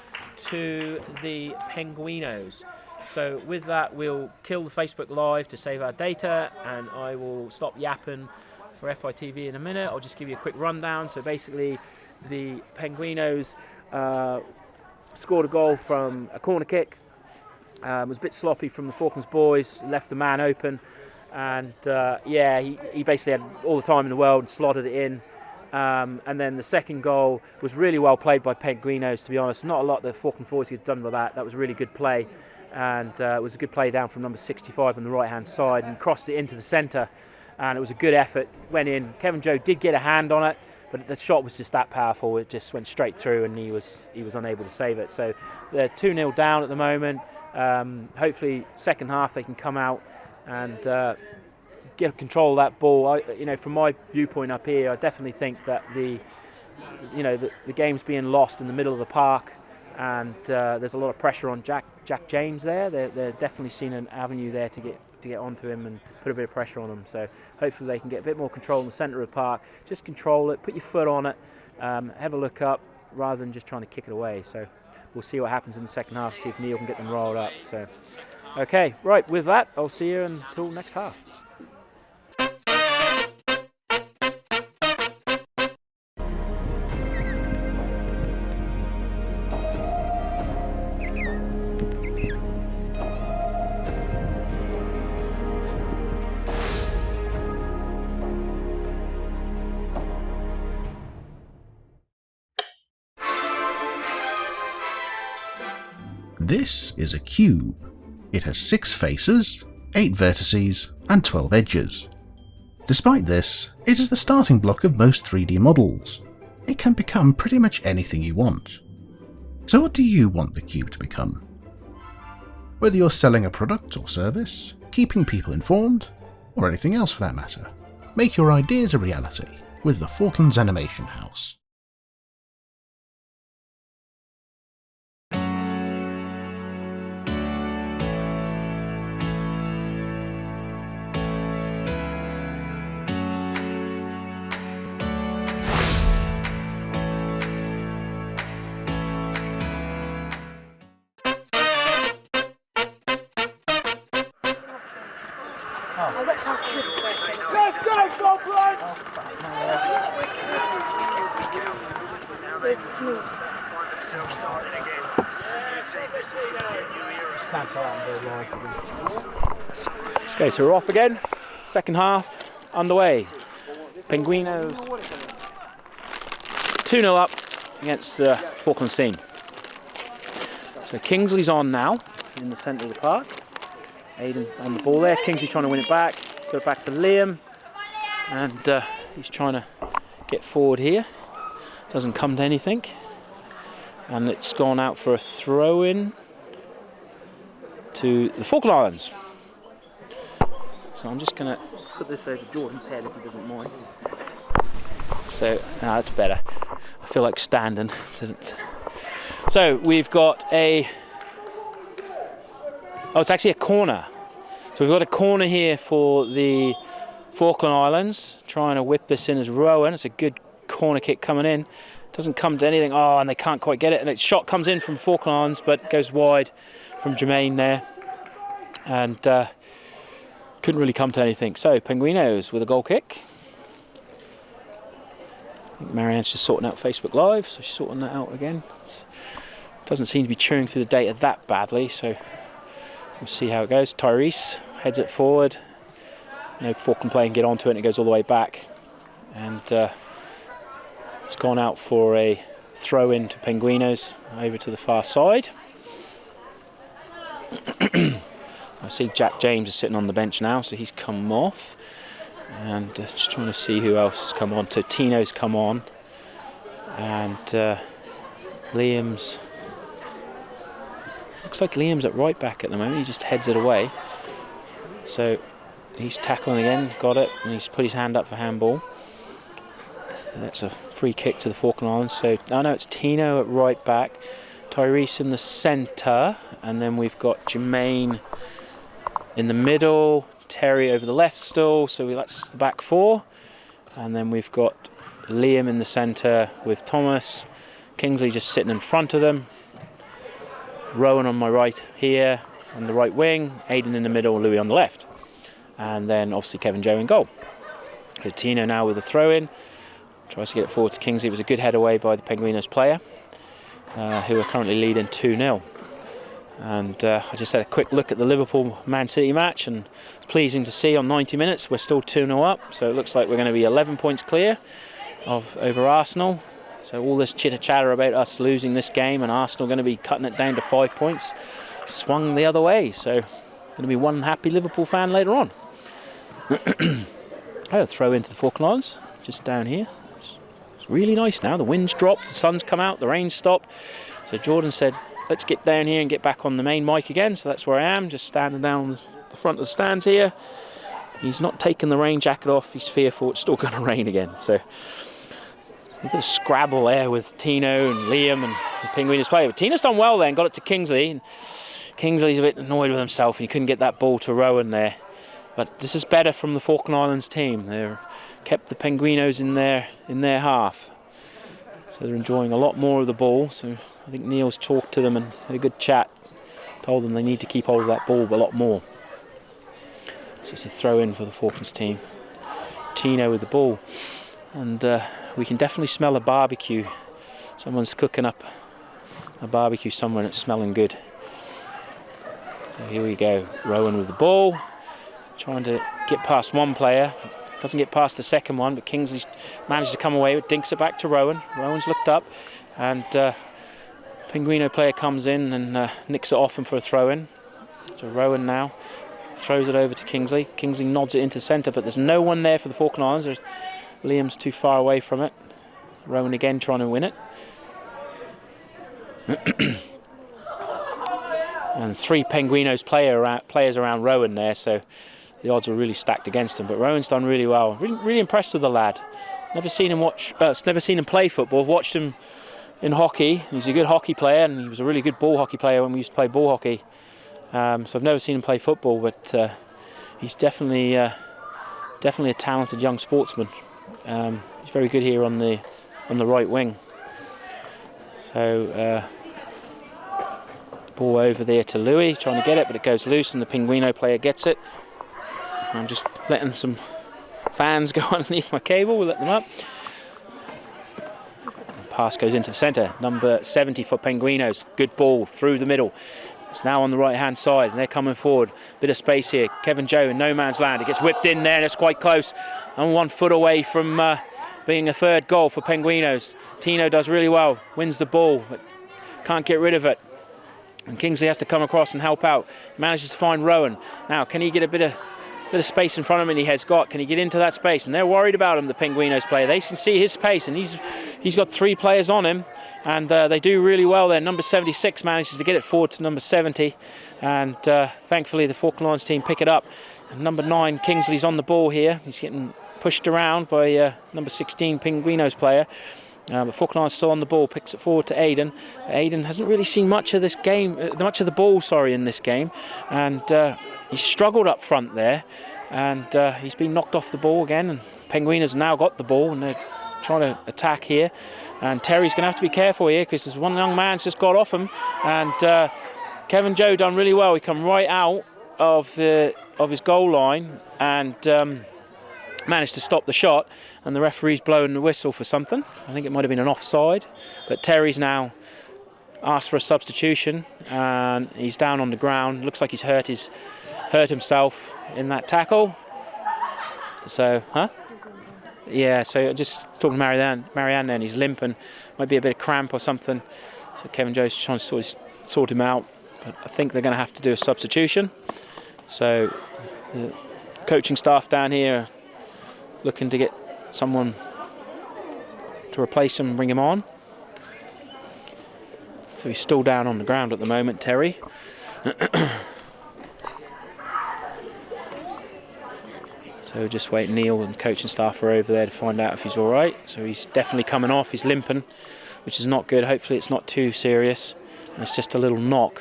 to the Penguinos. So with that, we'll kill the Facebook Live to save our data, and I will stop yapping for FITV in a minute. I'll just give you a quick rundown. So basically, the Penguinos scored a goal from a corner kick. Was a bit sloppy from the Falklands Boys, left the man open, and he basically had all the time in the world and slotted it in. And then the second goal was really well played by Penguinos, to be honest. Not a lot the Falklands Boys had done with that. That was really good play, and it was a good play down from number 65 on the right-hand side and crossed it into the centre. And it was a good effort, went in. Kevin Joe did get a hand on it, but the shot was just that powerful. It just went straight through, and he was unable to save it. So they're 2-0 down at the moment. Hopefully, second half they can come out and get control of that ball. From my viewpoint up here, I definitely think that the game's being lost in the middle of the park, and there's a lot of pressure on Jack James there. They're definitely seeing an avenue there to get onto him and put a bit of pressure on him. So hopefully they can get a bit more control in the centre of the park. Just control it, put your foot on it, have a look up rather than just trying to kick it away. So we'll see what happens in the second half, see if Neil can get them rolled up. So okay, right, with that, I'll see you until next half. This is a cube. It has 6 faces, 8 vertices, and 12 edges. Despite this, it is the starting block of most 3D models. It can become pretty much anything you want. So what do you want the cube to become? Whether you're selling a product or service, keeping people informed, or anything else for that matter, make your ideas a reality with the Falklands Animation House. Let's go, Falklands! Okay, so we're off again. Second half underway. Penguinos 2-0 up against the Falklands team. So Kingsley's on now in the centre of the park. Aiden's on the ball there. Kingsley's trying to win it back. Got it back to Liam, and he's trying to get forward here. Doesn't come to anything, and it's gone out for a throw-in to the Falkland Islands. So I'm just going to put this over Jordan's head if he doesn't mind. So that's better. I feel like standing. So we've got it's actually a corner. So we've got a corner here for the Falkland Islands, trying to whip this in as Rowan. It's a good corner kick coming in. Doesn't come to anything. Oh, and they can't quite get it. And its shot comes in from Falkland Islands, but goes wide from Jermaine there. And couldn't really come to anything. So Penguinos with a goal kick. I think Marianne's just sorting out Facebook Live, so she's sorting that out again. Doesn't seem to be chewing through the data that badly, so we'll see how it goes. Tyrese heads it forward. No Falkland player can get onto it, and it goes all the way back. And it's gone out for a throw in to Penguinos over to the far side. I see Jack James is sitting on the bench now, so he's come off. And just trying to see who else has come on. So Tino's come on. And Liam's... Looks like Liam's at right back at the moment. He just heads it away. So he's tackling again, got it, and he's put his hand up for handball. And that's a free kick to the Falkland Islands. So, no, it's Tino at right back, Tyrese in the centre, and then we've got Jermaine in the middle, Terry over the left still, so that's the back four. And then we've got Liam in the centre with Thomas, Kingsley just sitting in front of them, Rowan on my right here on the right wing, Aidan in the middle, Louis on the left. And then obviously Kevin Joe in goal. So Tino now with a throw in, tries to get it forward to Kingsley. It was a good head away by the Penguinos player, who are currently leading 2-0. And I just had a quick look at the Liverpool-Man City match, and it's pleasing to see on 90 minutes we're still 2-0 up. So it looks like we're going to be 11 points clear over Arsenal. So all this chitter-chatter about us losing this game and Arsenal going to be cutting it down to 5 points swung the other way. So going to be one happy Liverpool fan later on. Oh, throw into the Falkland Islands, just down here. It's really nice now. The wind's dropped, the sun's come out, the rain's stopped. So Jordan said, let's get down here and get back on the main mic again. So that's where I am, just standing down the front of the stands here. He's not taking the rain jacket off. He's fearful it's still going to rain again. So a bit of scrabble there with Tino and Liam and the Penguinos player. But Tino's done well then, got it to Kingsley. And Kingsley's a bit annoyed with himself and he couldn't get that ball to Rowan there. But this is better from the Falkland Islands team. They've kept the Penguinos in their half. So they're enjoying a lot more of the ball. So I think Neil's talked to them and had a good chat. Told them they need to keep hold of that ball a lot more. So it's a throw in for the Falklands team. Tino with the ball. And we can definitely smell a barbecue. Someone's cooking up a barbecue somewhere and it's smelling good. So here we go. Rowan with the ball. Trying to get past one player. Doesn't get past the second one, but Kingsley's managed to come away with, dinks it back to Rowan. Rowan's looked up, and Penguino player comes in and nicks it off him for a throw-in. So Rowan now throws it over to Kingsley. Kingsley nods it into centre, but there's no one there for the Falkland Islands. Liam's too far away from it. Rowan again trying to win it. And 3 Penguinos players around Rowan there, so the odds are really stacked against him. But Rowan's done really well. Really impressed with the lad. Never seen him play football. I've watched him in hockey. He's a good hockey player, and he was a really good ball hockey player when we used to play ball hockey. So I've never seen him play football, but he's definitely a talented young sportsman. He's very good here on the right wing. So ball over there to Louis, trying to get it, but it goes loose, and the Penguino player gets it. I'm just letting some fans go underneath my cable. We'll let them up. The pass goes into the centre. Number 70 for Penguinos. Good ball through the middle. It's now on the right-hand side, and they're coming forward. Bit of space here. Kevin Joe in no man's land. It gets whipped in there, and it's quite close. And 1 foot away from being a third goal for Penguinos. Tino does really well. Wins the ball, but can't get rid of it. And Kingsley has to come across and help out. Manages to find Rowan. Now, can he get a bit of space in front of him, and he has got. Can he get into that space? And they're worried about him, the Penguinos player. They can see his pace, and he's got 3 players on him, and they do really well there. Number 76 manages to get it forward to number 70, and thankfully the Falkland Islands team pick it up. And number 9, Kingsley's on the ball here. He's getting pushed around by number 16 Penguinos player. But Falkland Islands still on the ball, picks it forward to Aidan. Aidan hasn't really seen much of the ball, in this game, and he's struggled up front there, and he's been knocked off the ball again. And Penguinos now got the ball, and they're trying to attack here. And Terry's going to have to be careful here because there's one young man's just got off him, and Kevin Joe done really well. He come right out of his goal line and managed to stop the shot, and the referee's blowing the whistle for something. I think it might have been an offside, but Terry's now asked for a substitution, and he's down on the ground. Looks like he's hurt himself in that tackle. So, Yeah, so just talking to Marianne then, he's limping. Might be a bit of cramp or something. So Kevin Joe's trying to sort him out. But I think they're going to have to do a substitution. So the coaching staff down here are looking to get someone to replace him and bring him on. So he's still down on the ground at the moment, Terry. So just wait, Neil and coaching staff are over there to find out if he's all right. So he's definitely coming off, he's limping, which is not good. Hopefully it's not too serious, and it's just a little knock.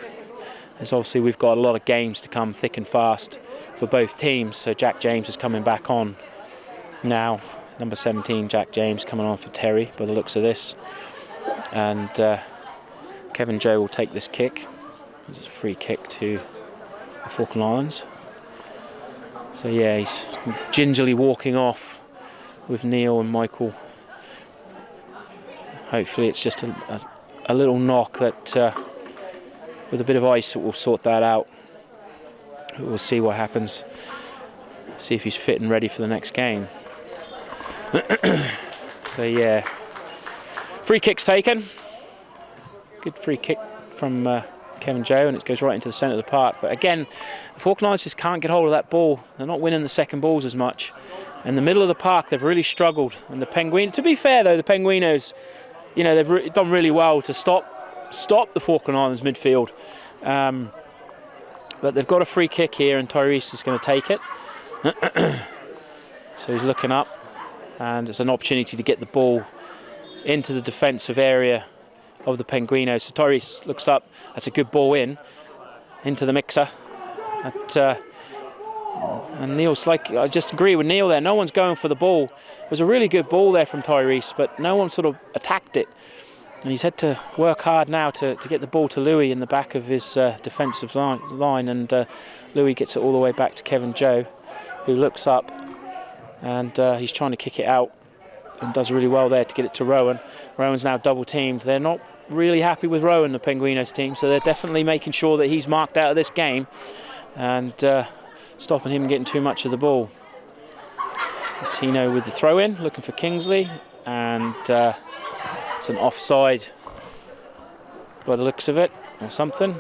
As obviously we've got a lot of games to come thick and fast for both teams. So Jack James is coming back on now. Number 17, Jack James, coming on for Terry by the looks of this. And Kevin Joe will take this kick. It's a free kick to the Falkland Islands. So yeah, he's gingerly walking off with Neil and Michael. Hopefully it's just a little knock that with a bit of ice it will sort that out. We'll see what happens. See if he's fit and ready for the next game. So yeah, free kick's taken. Good free kick from Kevin Joe, and it goes right into the centre of the park. But again, the Falkland Islands just can't get hold of that ball. They're not winning the second balls as much. In the middle of the park, they've really struggled. And the Penguinos, to be fair though, the Penguinos, you know, they've done really well to stop the Falkland Islands midfield. But they've got a free kick here, and Tyrese is going to take it. So he's looking up, and it's an opportunity to get the ball into the defensive area of the Penguinos. So Tyrese looks up. That's a good ball into the mixer. And Neil's like, I just agree with Neil there. No one's going for the ball. It was a really good ball there from Tyrese, but no one sort of attacked it. And he's had to work hard now to get the ball to Louis in the back of his defensive line. And Louis gets it all the way back to Kevin Joe, who looks up, and he's trying to kick it out and does really well there to get it to Rowan. Rowan's now double teamed. They're not really happy with Rowan, the Penguinos team, so they're definitely making sure that he's marked out of this game and stopping him getting too much of the ball. Tino with the throw in, looking for Kingsley, and it's an offside by the looks of it, or something.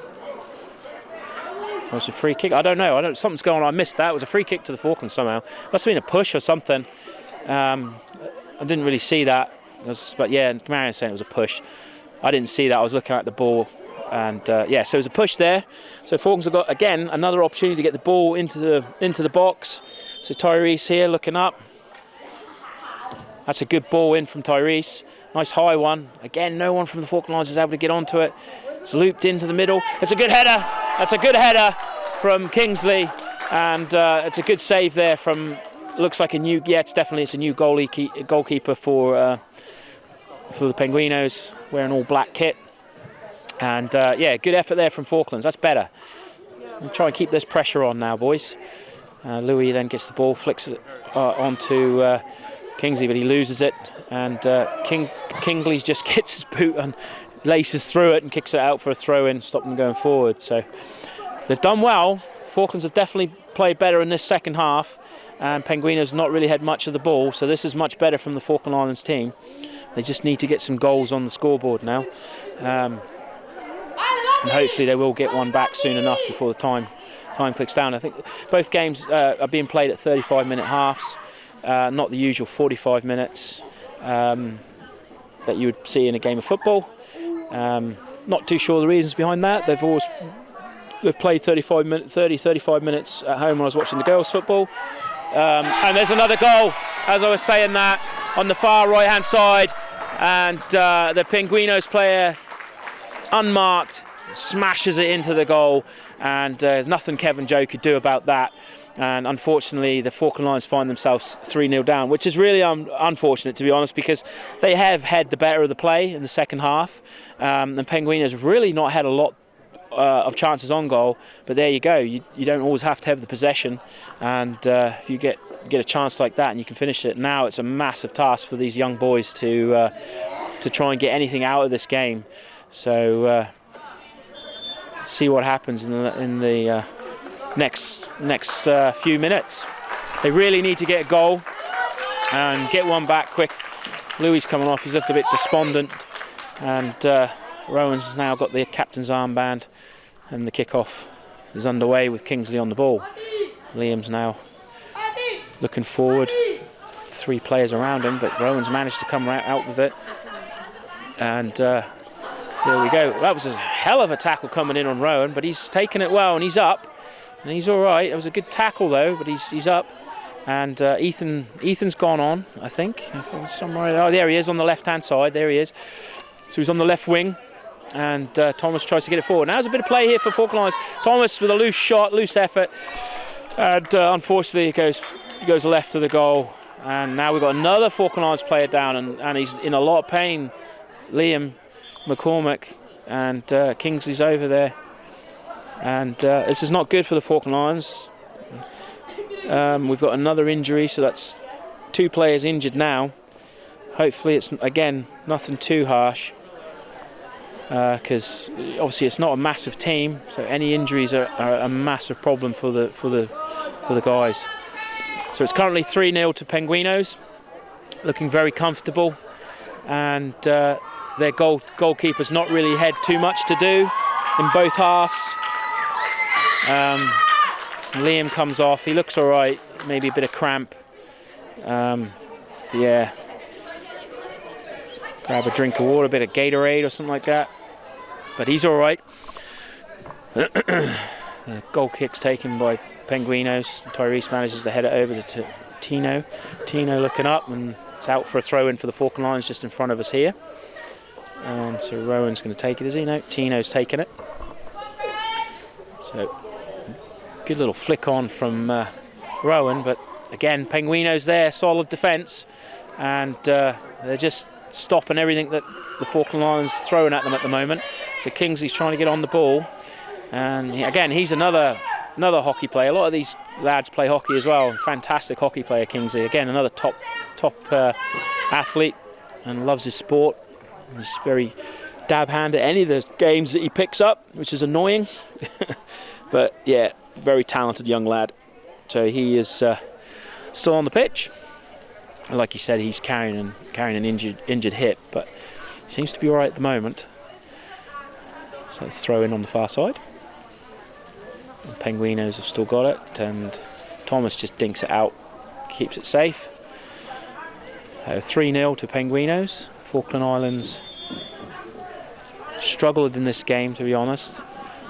Or it's a free kick. I don't know. Something's going on. I missed that. It was a free kick to the Falklands somehow. Must have been a push or something. I didn't really see that. But yeah, Marion's saying it was a push. I didn't see that. I was looking at the ball. And yeah, so it was a push there. So Falklands have got, again, another opportunity to get the ball into the box. So Tyrese here looking up. That's a good ball in from Tyrese. Nice high one. Again, no one from the Falkland Islands is able to get onto it. It's looped into the middle. It's a good header. That's a good header from Kingsley. And it's a good save there from, looks like a new, yeah, it's a new goalkeeper for the Penguinos, wearing all black kit. And yeah, good effort there from Falklands. That's better. We'll try and keep this pressure on now, boys. Louis then gets the ball, flicks it onto Kingsley, but he loses it. And Kingsley just gets his boot and laces through it and kicks it out for a throw-in, stop them going forward. So they've done well. Falklands have definitely played better in this second half, and Penguinos not really had much of the ball, so this is much better from the Falkland Islands team. They just need to get some goals on the scoreboard now. And hopefully they will get one back soon enough before the time clicks down. I think both games are being played at 35-minute halves, not the usual 45 minutes that you would see in a game of football. Not too sure the reasons behind that. They've played 35 minutes at home when I was watching the girls' football. And there's another goal, as I was saying that, on the far right-hand side. And the Penguinos player, unmarked, smashes it into the goal. And there's nothing Kevin Joe could do about that. And unfortunately, the Falkland Islands find themselves 3-0 down, which is really unfortunate, to be honest, because they have had the better of the play in the second half. And Penguinos have really not had a lot of chances on goal, but there you go. You don't always have to have the possession, and if you get a chance like that and you can finish it, now it's a massive task for these young boys to try and get anything out of this game. So see what happens in the next few minutes. They really need to get a goal. and get one back quick. Louis coming off, he's looked a bit despondent, and Rowan's now got the captain's armband, and the kickoff is underway with Kingsley on the ball. Liam's now looking forward, 3 players around him, but Rowan's managed to come right out with it, and there we go. That was a hell of a tackle coming in on Rowan, but he's taken it well, and he's up, and he's all right. It was a good tackle though, but he's up. And Ethan's gone on, I think. Somewhere. Oh, there he is on the left-hand side. There he is. So he's on the left wing, and Thomas tries to get it forward. Now there's a bit of play here for Falklands. Thomas with a loose shot, loose effort, and unfortunately he goes left to the goal. And now we've got another Falklands player down, and he's in a lot of pain. Liam McCormick, and Kingsley's over there. And this is not good for the Falklands. We've got another injury, so that's 2 players injured now. Hopefully it's, again, nothing too harsh, because obviously it's not a massive team, so any injuries are a massive problem for the guys. So it's currently 3-0 to Penguinos, looking very comfortable, and their goalkeeper's not really had too much to do in both halves. Liam comes off, he looks all right, maybe a bit of cramp. Yeah. Grab a drink of water, a bit of Gatorade or something like that. But he's all right. The goal kick's taken by Penguinos. Tyrese manages to head it over to Tino. Tino looking up, and it's out for a throw-in for the Falklands just in front of us here. And so Rowan's going to take it, is he? No, Tino's taking it. So good little flick on from Rowan, but again, Penguinos there, solid defence, and they're just stopping everything that the Falkland Islands throwing at them at the moment. So Kingsley's trying to get on the ball, and again, he's another hockey player. A lot of these lads play hockey as well. Fantastic hockey player, Kingsley. Again, another top athlete, and loves his sport. He's very dab-hand at any of the games that he picks up, which is annoying. But yeah, very talented young lad. So he is still on the pitch. Like you said, he's carrying an injured hip, but seems to be all right at the moment. So it's throw in on the far side. The Penguinos have still got it, and Thomas just dinks it out, keeps it safe. 3-0 to Penguinos. Falkland Islands struggled in this game, to be honest.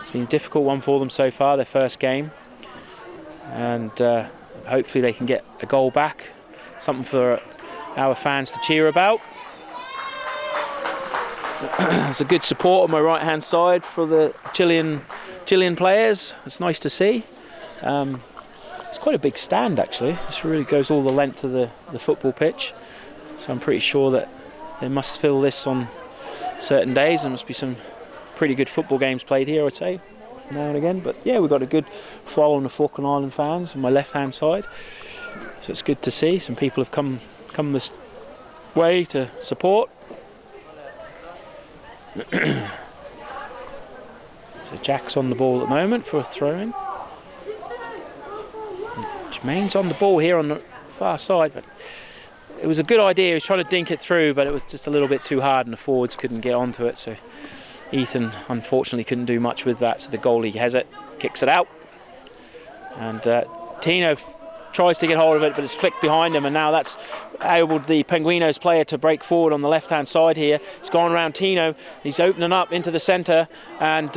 It's been a difficult one for them so far, their first game. And hopefully they can get a goal back. Something for our fans to cheer about. There's a good support on my right-hand side for the Chilean players. It's nice to see. It's quite a big stand, actually. This really goes all the length of the football pitch. So I'm pretty sure that they must fill this on certain days. There must be some pretty good football games played here, I'd say, now and again. But yeah, we've got a good following of Falkland Island fans on my left-hand side. So it's good to see. Some people have come this way to support. So Jack's on the ball at the moment for a throw-in. Jermaine's on the ball here on the far side, but it was a good idea. He was trying to dink it through, but it was just a little bit too hard and the forwards couldn't get onto it. So Ethan unfortunately couldn't do much with that. So the goalie has it, kicks it out. And Tino tries to get hold of it, but it's flicked behind him, and now that's enabled the Penguinos player to break forward on the left-hand side here. He's gone around Tino. He's opening up into the centre, and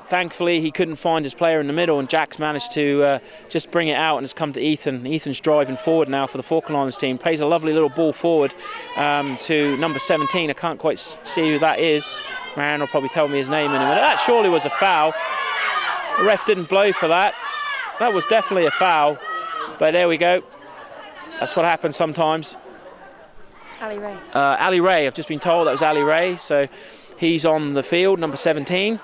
thankfully he couldn't find his player in the middle, and Jack's managed to just bring it out, and it's come to Ethan. Ethan's driving forward now for the Falkland Islands team. Plays a lovely little ball forward to number 17. I can't quite see who that is. Man will probably tell me his name in a minute. That surely was a foul. The ref didn't blow for that. That was definitely a foul. But there we go. That's what happens sometimes. Ali Ray. Ali Ray, I've just been told that was Ali Ray. So he's on the field, number 17.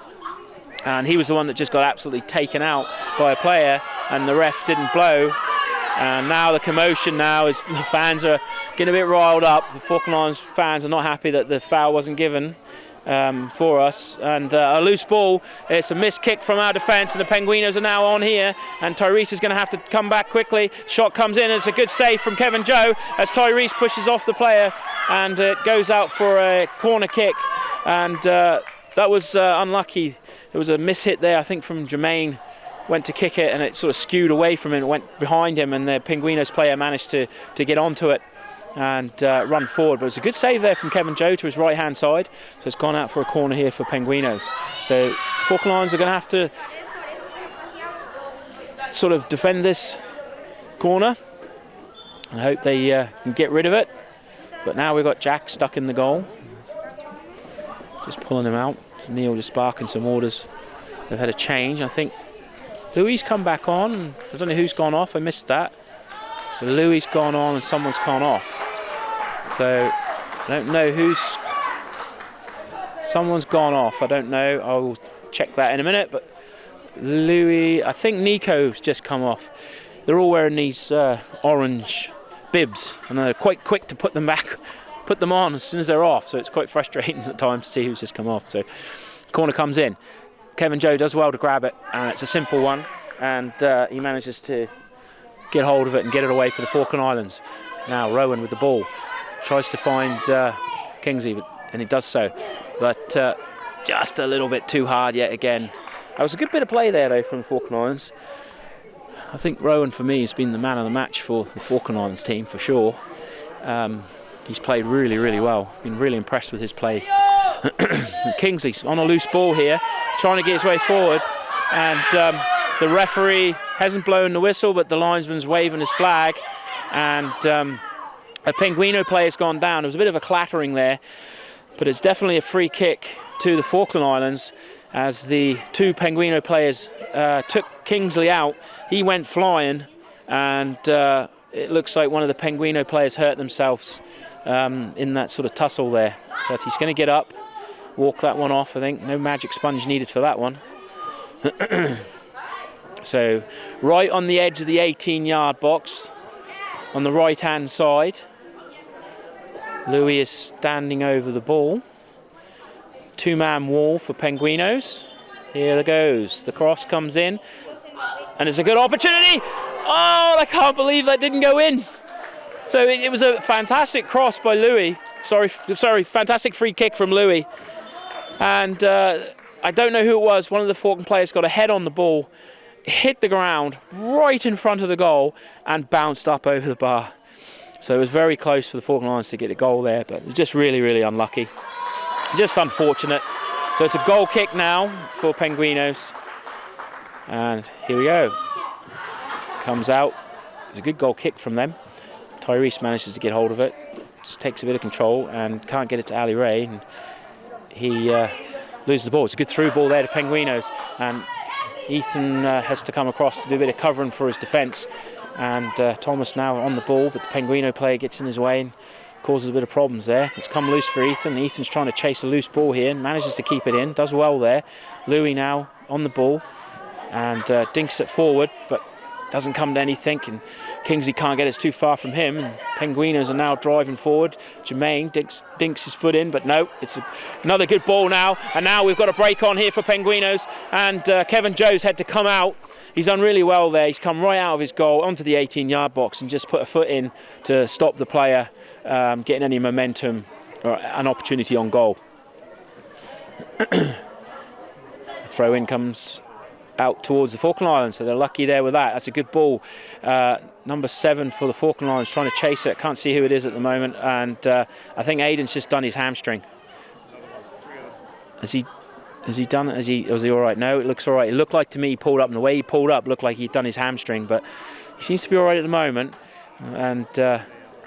And he was the one that just got absolutely taken out by a player, and the ref didn't blow. And now the commotion now is the fans are getting a bit riled up. The Falkland Islands fans are not happy that the foul wasn't given. for us, and a loose ball. It's a missed kick from our defence, and the Penguinos are now on here, and Tyrese is going to have to come back quickly. Shot comes in, and it's a good save from Kevin Joe as Tyrese pushes off the player, and it goes out for a corner kick, and that was unlucky. There was a miss-hit there, I think, from Jermaine. Went to kick it, and it sort of skewed away from him and went behind him, and the Penguinos player managed to get onto it and run forward. But it was a good save there from Kevin Joe to his right-hand side. So it's gone out for a corner here for Penguinos. So Falkland Islands are going to have to sort of defend this corner. I hope they can get rid of it. But now we've got Jack stuck in the goal. Just pulling him out. Neil just barking some orders. They've had a change. I think Louis come back on. I don't know who's gone off. I missed that. So Louis gone on and someone's gone off. So I don't know who's... Someone's gone off. I don't know. I will check that in a minute. But Louis... I think Nico's just come off. They're all wearing these orange bibs. And they're quite quick to put them back. Put them on as soon as they're off. So it's quite frustrating at times to see who's just come off. So corner comes in. Kevin Joe does well to grab it. And it's a simple one. And he manages to get hold of it and get it away for the Falkland Islands. Now Rowan with the ball. Tries to find Kingsley, and he does so. But just a little bit too hard yet again. That was a good bit of play there, though, from the Falkland Islands. I think Rowan, for me, has been the man of the match for the Falkland Islands team, for sure. He's played really, really well. Been really impressed with his play. Kingsley's on a loose ball here, trying to get his way forward. And the referee hasn't blown the whistle, but the linesman's waving his flag. And a Penguino player's gone down. There was a bit of a clattering there, but it's definitely a free kick to the Falkland Islands as the two Penguino players took Kingsley out. He went flying, and it looks like one of the Penguino players hurt themselves in that sort of tussle there. But he's going to get up, walk that one off, I think. No magic sponge needed for that one. So right on the edge of the 18-yard box, on the right-hand side, Louis is standing over the ball. Two-man wall for Penguinos. Here it goes. The cross comes in, and it's a good opportunity. Oh, I can't believe that didn't go in. So it was a fantastic cross by Louis. Sorry, fantastic free kick from Louis. And I don't know who it was. One of the Falkland players got a head on the ball, hit the ground right in front of the goal, and bounced up over the bar. So it was very close for the Falkland Islands to get a goal there, but it was just really, really unlucky. Just unfortunate. So it's a goal kick now for Penguinos. And here we go. Comes out. It's a good goal kick from them. Tyrese manages to get hold of it. Just takes a bit of control and can't get it to Ali Ray. And he loses the ball. It's a good through ball there to Penguinos. And Ethan has to come across to do a bit of covering for his defence. And Thomas now on the ball, but the Penguino player gets in his way and causes a bit of problems there. It's come loose for Ethan. Ethan's trying to chase a loose ball here and manages to keep it in. Does well there. Louis now on the ball and dinks it forward, but doesn't come to anything. And Kingsley can't get it too far from him. And Penguinos are now driving forward. Jermaine dinks his foot in, but no, it's another good ball now. And now we've got a break on here for Penguinos. And Kevin Joe's had to come out. He's done really well there. He's come right out of his goal onto the 18-yard box and just put a foot in to stop the player getting any momentum or an opportunity on goal. Throw in comes out towards the Falkland Islands, so they're lucky there with that. That's a good ball. Number 7 for the Falkland Islands trying to chase it. Can't see who it is at the moment, and I think Aidan's just done his hamstring. Has he done it? Was he all right? No, it looks all right. It looked like to me he pulled up, and the way he pulled up looked like he'd done his hamstring, but he seems to be all right at the moment, and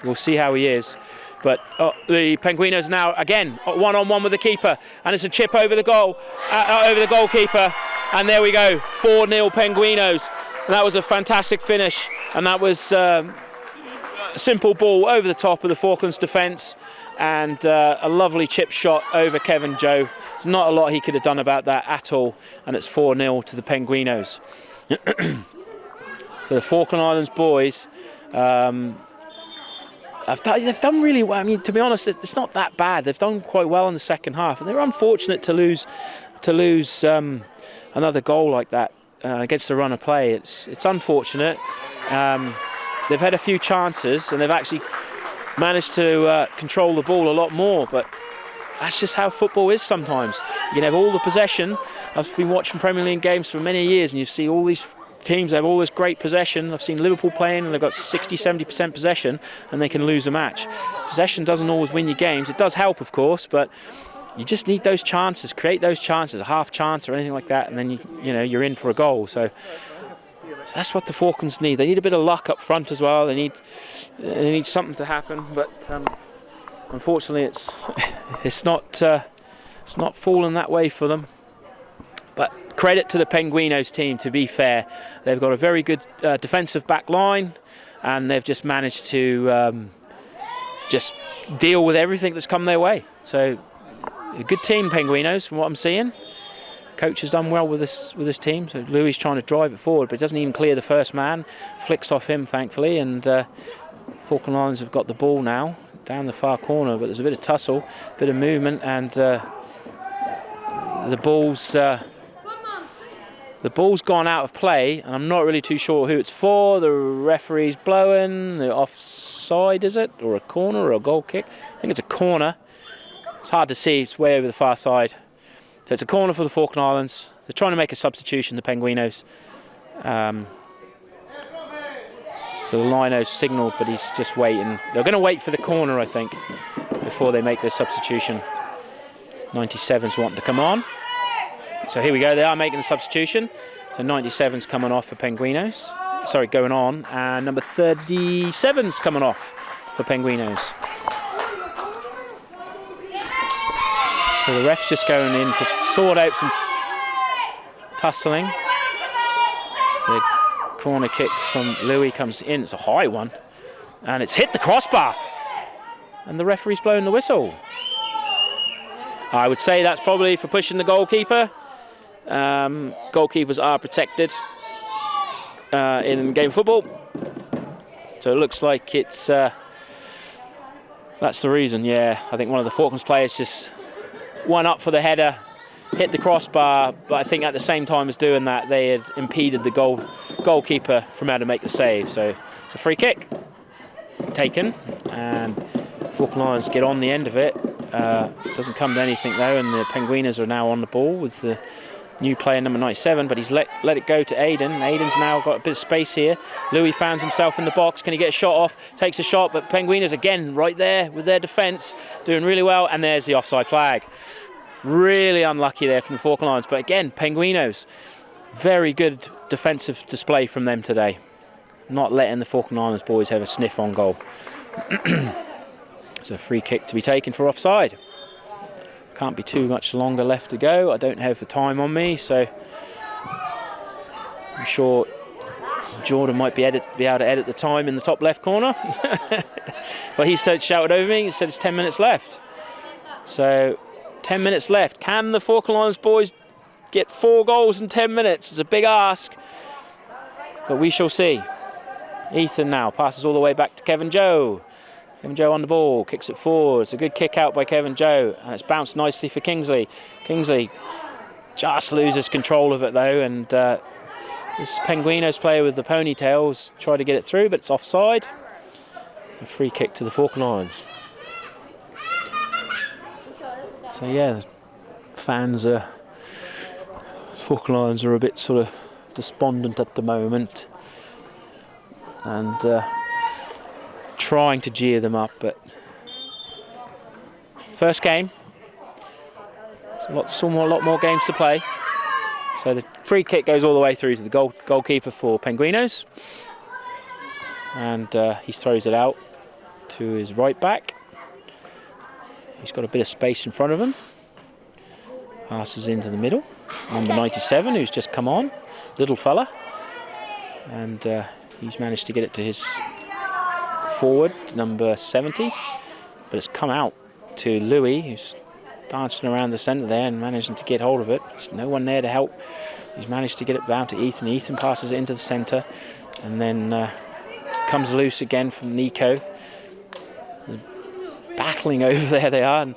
we'll see how he is. But the Penguinos now again one-on-one with the keeper, and it's a chip over the goal, over the goalkeeper, and there we go, 4-0 Penguinos. And that was a fantastic finish, and that was a simple ball over the top of the Falklands defence, and a lovely chip shot over Kevin Joe. There's not a lot he could have done about that at all, and it's 4-0 to the Penguinos. So the Falkland Islands Boys they've done really well. I mean, to be honest, it's not that bad. They've done quite well in the second half, and they're unfortunate to lose another goal like that against the run of play. It's unfortunate. They've had a few chances, and they've actually managed to control the ball a lot more, but that's just how football is sometimes. You can have all the possession. I've been watching Premier League games for many years, and you see all these teams have all this great possession. I've seen Liverpool playing, and they've got 60-70% possession, and they can lose a match. Possession doesn't always win your games. It does help, of course, but you just need those chances, create those chances, a half chance or anything like that, and then you're in for a goal. So that's what the Falklands need. They need a bit of luck up front as well. They need something to happen, but unfortunately, it's not fallen that way for them. But credit to the Penguinos team. To be fair, they've got a very good defensive back line, and they've just managed to just deal with everything that's come their way. So a good team, Penguinos, from what I'm seeing. Coach has done well with this team. So Louis trying to drive it forward, but it doesn't even clear the first man. Flicks off him, thankfully, and Falkland Islands have got the ball now down the far corner. But there's a bit of tussle, a bit of movement, and the ball's gone out of play, and I'm not really too sure who it's for. The referee's blowing. The offside, is it, or a corner, or a goal kick? I think it's a corner. It's hard to see. It's way over the far side. So it's a corner for the Falkland Islands. They're trying to make a substitution, the Penguinos. So the lino's signalled, but he's just waiting. They're going to wait for the corner, I think, before they make their substitution. 97's wanting to come on. So here we go. They are making the substitution. So 97's coming off for Penguinos. Sorry, going on. And number 37's coming off for Penguinos. So the ref's just going in to sort out some tussling. So the corner kick from Louis comes in. It's a high one. And it's hit the crossbar. And the referee's blowing the whistle. I would say that's probably for pushing the goalkeeper. Goalkeepers are protected in game football. So it looks like it's... that's the reason, yeah. I think one of the Falklands players just... went up for the header, hit the crossbar, but I think at the same time as doing that, they had impeded the goalkeeper from how to make the save. So it's a free kick taken, and Falkland Islands get on the end of it. Doesn't come to anything though, and the Penguinos are now on the ball with the new player number 97, but he's let it go to Aiden. Aiden's now got a bit of space here. Louis finds himself in the box. Can he get a shot off? Takes a shot, but Penguinos again right there with their defence, doing really well, and there's the offside flag. Really unlucky there from the Falkland Islands, but again, Penguinos, very good defensive display from them today. Not letting the Falkland Islands boys have a sniff on goal. It's a free kick to be taken for offside. Can't be too much longer left to go. I don't have the time on me, so I'm sure Jordan might be able to edit the time in the top left corner. But he shouted over me. He said it's 10 minutes left. So 10 minutes left. Can the Falkland Islands boys get 4 goals in 10 minutes? It's a big ask, but we shall see. Ethan now passes all the way back to Kevin Joe. Kevin Joe on the ball, kicks it forward. It's a good kick out by Kevin Joe, and it's bounced nicely for Kingsley. Kingsley just loses control of it though, and this Penguinos player with the ponytails tried to get it through, but it's offside. A free kick to the Falkland Islands. So yeah, the fans Falkland Islands are a bit sort of despondent at the moment, and trying to cheer them up, but first game, a lot more games to play. So the free kick goes all the way through to the goalkeeper for Penguinos, and he throws it out to his right back. He's got a bit of space in front of him. Passes into the middle. Number 97, who's just come on, little fella, and he's managed to get it to his forward, number 70, but it's come out to Louis, who's dancing around the centre there and managing to get hold of it. There's no one there to help. He's managed to get it down to Ethan. Ethan passes it into the centre, and then comes loose again from Nico. battling over there. They are. And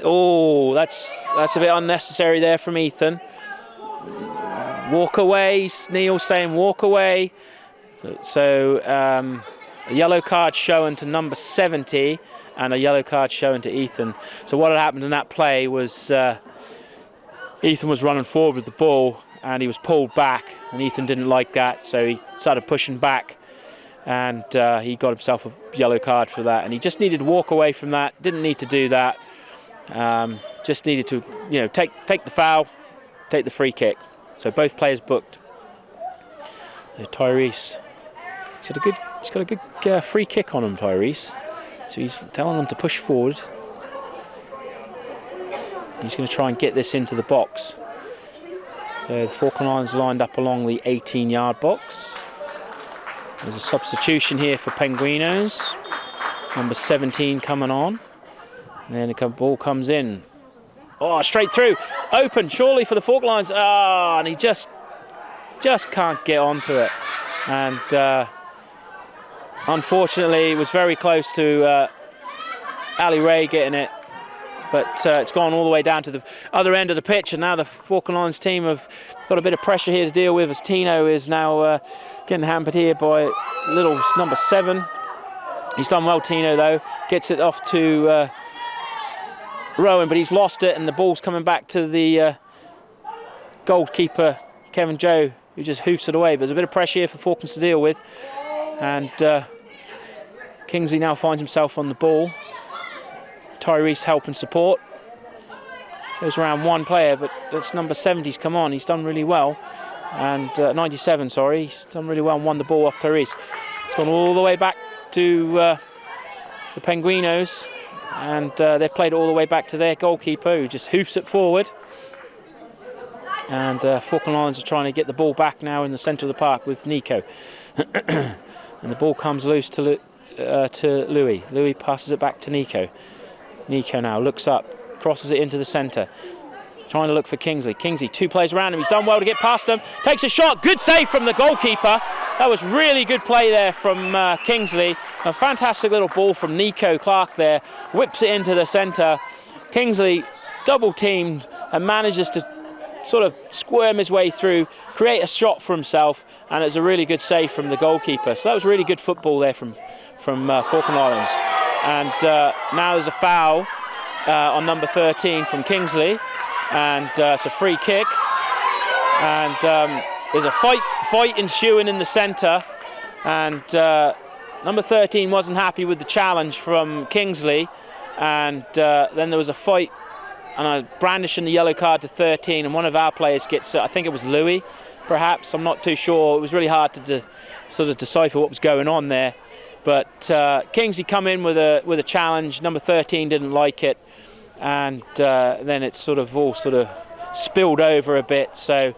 oh, that's a bit unnecessary there from Ethan. Walk away. Neil's saying walk away. So a yellow card shown to number 70 and a yellow card shown to Ethan. So what had happened in that play was Ethan was running forward with the ball and he was pulled back, and Ethan didn't like that, so he started pushing back, and he got himself a yellow card for that. And he just needed to walk away from that. Didn't need to do that. Just needed to, take the foul, take the free kick. So both players booked. So Tyrese, he's got a good free kick on him, Tyrese. So he's telling them to push forward. He's going to try and get this into the box. So the Falkland Islands lined up along the 18-yard box. There's a substitution here for Penguinos. Number 17 coming on. And then the ball comes in. Oh, straight through. Open, surely, for the Falkland Islands. And he just can't get onto it. And unfortunately, it was very close to Ali Ray getting it. But it's gone all the way down to the other end of the pitch, and now the Falkland Islands team have got a bit of pressure here to deal with, as Tino is now getting hampered here by little number 7. He's done well, Tino, though. Gets it off to Rowan, but he's lost it, and the ball's coming back to the goalkeeper, Kevin Joe, who just hoofs it away. But there's a bit of pressure here for the Falklands to deal with, and Kingsley now finds himself on the ball. Tyrese help and support. Goes around one player, but that's number 70's come on. He's done really well. And 97, sorry. He's done really well and won the ball off Tyrese. It's gone all the way back to the Penguinos. And they've played it all the way back to their goalkeeper, who just hoofs it forward. And Falkland Islands are trying to get the ball back now in the centre of the park with Nico. And the ball comes loose to Louis. Louis passes it back to Nico. Nico now looks up, crosses it into the centre, trying to look for Kingsley. Kingsley, 2 players around him. He's done well to get past them. Takes a shot. Good save from the goalkeeper. That was really good play there from Kingsley. A fantastic little ball from Nico Clark there. Whips it into the centre. Kingsley double teamed and manages to sort of squirm his way through, create a shot for himself, and it's a really good save from the goalkeeper. So that was really good football there from Falkland Islands. And now there's a foul on number 13 from Kingsley, and it's a free kick. And there's a fight ensuing in the centre, and number 13 wasn't happy with the challenge from Kingsley, and then there was a fight and a brandishing the yellow card to 13, and one of our players gets it. I think it was Louis, perhaps. I'm not too sure. It was really hard to sort of decipher what was going on there. But Kingsley come in with a challenge. Number 13 didn't like it, and then it all spilled over a bit. So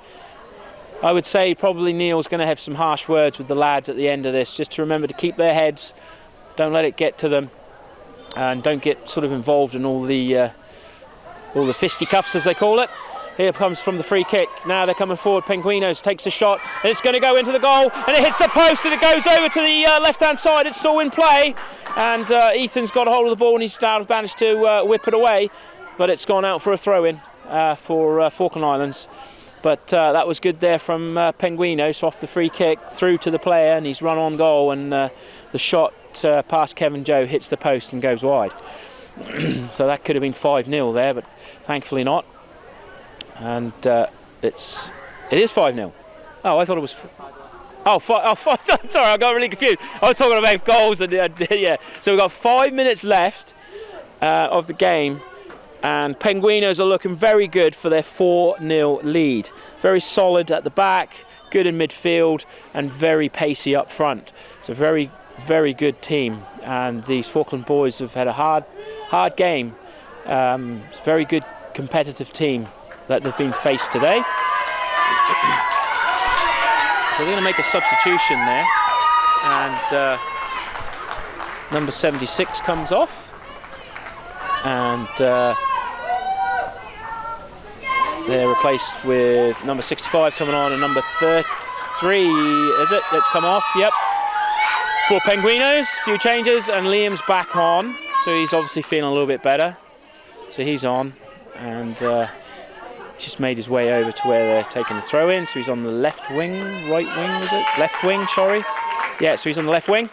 I would say probably Neil's going to have some harsh words with the lads at the end of this, just to remember to keep their heads, don't let it get to them, and don't get sort of involved in all the fisticuffs, as they call it. Here comes from the free kick. Now they're coming forward. Penguinos takes a shot, and it's going to go into the goal, and it hits the post, and it goes over to the left-hand side. It's still in play, and Ethan's got a hold of the ball, and he's managed to whip it away, but it's gone out for a throw-in for Falkland Islands. But that was good there from Penguinos off the free kick through to the player, and he's run on goal, and the shot past Kevin Joe hits the post and goes wide. So that could have been 5-0 there, but thankfully not. And it is 5-0. Oh, I thought it was. Sorry, I got really confused. I was talking about goals, and yeah. So we've got 5 minutes left of the game, and Penguinos are looking very good for their 4-0 lead. Very solid at the back, good in midfield, and very pacey up front. It's a very, very good team, and these Falkland boys have had a hard game. It's a very good competitive team that they've been faced today. So they're going to make a substitution there, and number 76 comes off, and they're replaced with number 65 coming on, and number 33, is it? That's come off, yep. For Penguinos, few changes, and Liam's back on. so he's obviously feeling a little bit better. So he's on, and just made his way over to where they're taking the throw in. So he's on the left wing, right wing, is it? Left wing, sorry. Yeah, so he's on the left wing.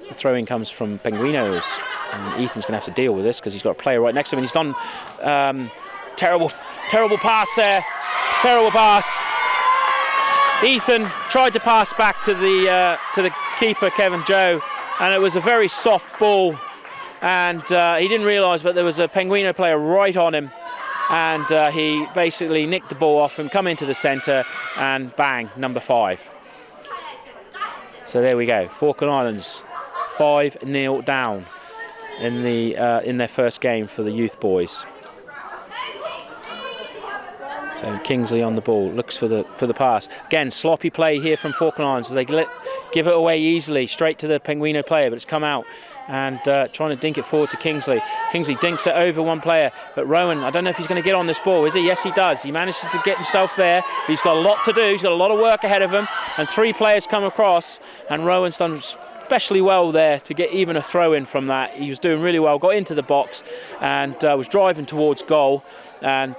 The throw in comes from Penguinos, and Ethan's going to have to deal with this because he's got a player right next to him, and he's done terrible pass there. Terrible pass. Ethan tried to pass back to the keeper, Kevin Joe, and it was a very soft ball, and he didn't realise, but there was a Penguino player right on him, and he basically nicked the ball off him, come into the centre, and bang, number 5. So there we go, Falkland Islands 5-0 down in their first game for the youth boys. So Kingsley on the ball, looks for the pass. Again, sloppy play here from Falkland Islands. They give it away easily, straight to the Penguino player, but it's come out, and trying to dink it forward to Kingsley. Kingsley dinks it over one player, but Rowan, I don't know if he's going to get on this ball, is he? Yes, he does. He manages to get himself there. He's got a lot to do. He's got a lot of work ahead of him, and 3 players come across, and Rowan's done especially well there to get even a throw in from that. He was doing really well, got into the box, and was driving towards goal, and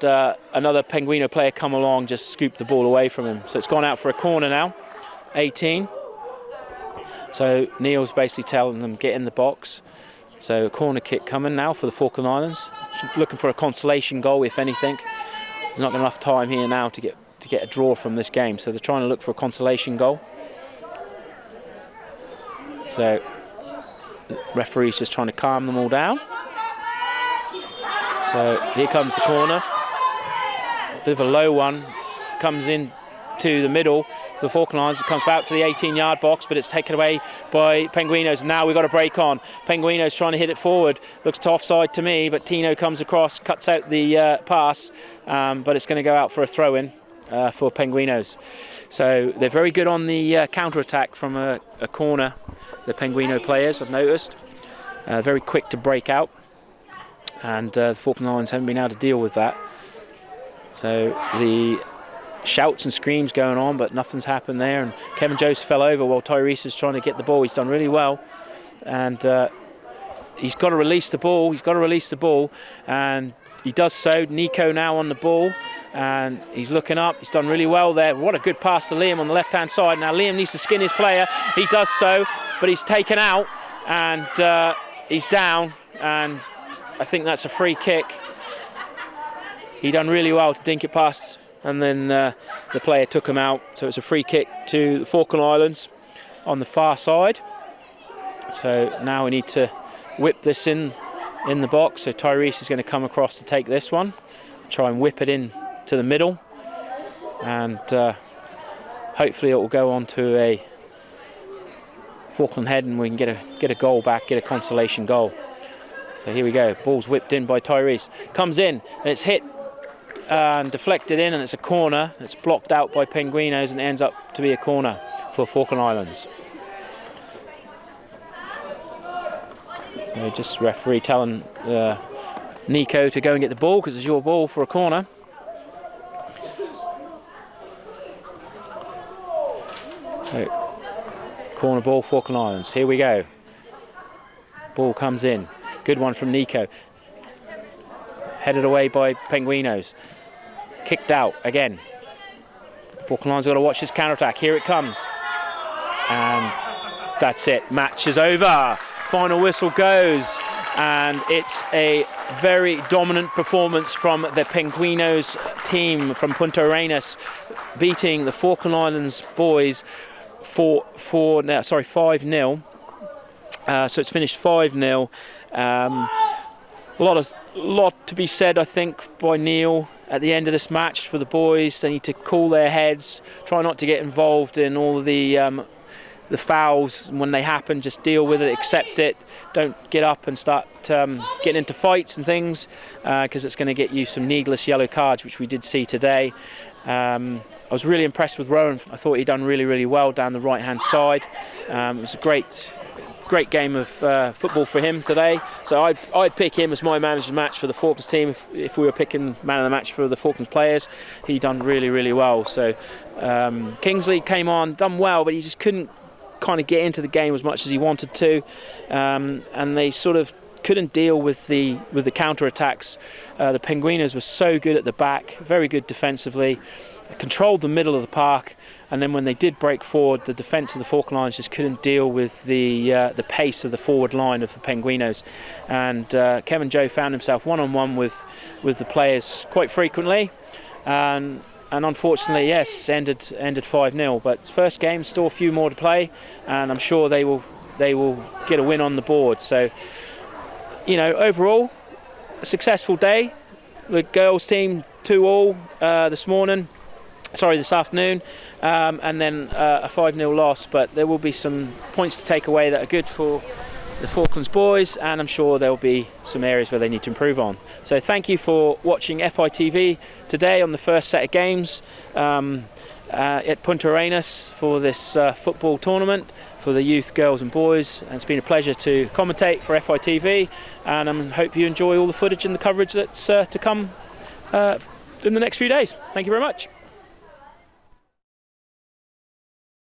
another Penguino player come along, just scooped the ball away from him. So it's gone out for a corner now, 18. So Neil's basically telling them get in the box. So a corner kick coming now for the Falkland Islands, looking for a consolation goal if anything. There's not enough time here now to get a draw from this game, so they're trying to look for a consolation goal. So the referee's just trying to calm them all down. So here comes the corner. A bit of a low one. Comes in to the middle for the Falkland Islands. It comes back to the 18-yard box, but it's taken away by Penguinos. Now we've got a break on. Penguinos trying to hit it forward. Looks to offside to me, but Tino comes across, cuts out the pass, but it's going to go out for a throw-in for Penguinos. So they're very good on the counter-attack from a corner, the Penguino players, I've noticed. Very quick to break out, and the Falkland Islands haven't been able to deal with that. So the shouts and screams going on, but nothing's happened there, and Kevin Jones fell over while Tyrese is trying to get the ball. He's done really well, and he's got to release the ball, and he does so. Nico now on the ball, and he's looking up. He's done really well there. What a good pass to Liam on the left-hand side. Now Liam needs to skin his player. He does so, but he's taken out, and he's down, and I think that's a free kick. He done really well to dink it past, and then the player took him out. So it's a free kick to the Falkland Islands on the far side. So now we need to whip this in the box. So Tyrese is going to come across to take this one, try and whip it in to the middle, and hopefully it will go on to a Falkland head, and we can get a goal back, get a consolation goal. So here we go. Ball's whipped in by Tyrese. Comes in and it's hit and deflected in, and it's a corner. It's blocked out by Penguinos, and it ends up to be a corner for Falkland Islands. So just referee telling Nico to go and get the ball because it's your ball for a corner. So corner ball, Falkland Islands. Here we go. Ball comes in. Good one from Nico. Headed away by Penguinos. Kicked out again. Falkland Islands got to watch this counter-attack. Here it comes. And that's it. Match is over. Final whistle goes. And it's a very dominant performance from the Penguinos team from Punta Arenas, beating the Falkland Islands Boys 5-0. So it's finished 5-0. A lot to be said, I think, by Neil at the end of this match for the boys. They need to cool their heads, try not to get involved in all the fouls when they happen. Just deal with it, accept it. Don't get up and start getting into fights and things, because it's going to get you some needless yellow cards, which we did see today. I was really impressed with Rowan. I thought he'd done really, really well down the right-hand side. It was a great game of football for him today. So I'd pick him as my man of the match for the Falklands team if we were picking man of the match for the Falklands players. He done really, really well. So Kingsley came on, done well, but he just couldn't kind of get into the game as much as he wanted to, and they sort of couldn't deal with the counter attacks. The Penguinos were so good at the back, very good defensively, controlled the middle of the park, and then when they did break forward, the defence of the Falkland Islands just couldn't deal with the pace of the forward line of the Penguinos. And Kevin Joe found himself one-on-one with the players quite frequently, and unfortunately, yes, ended 5-0. But first game, still a few more to play, and I'm sure they will get a win on the board. So, you know, overall, a successful day. The girls team 2-all this afternoon, and then a 5-0 loss. But there will be some points to take away that are good for the Falklands boys, and I'm sure there will be some areas where they need to improve on. So thank you for watching FITV today on the first set of games at Punta Arenas for this football tournament for the youth, girls and boys. And it's been a pleasure to commentate for FITV, and I hope you enjoy all the footage and the coverage that's to come in the next few days. Thank you very much.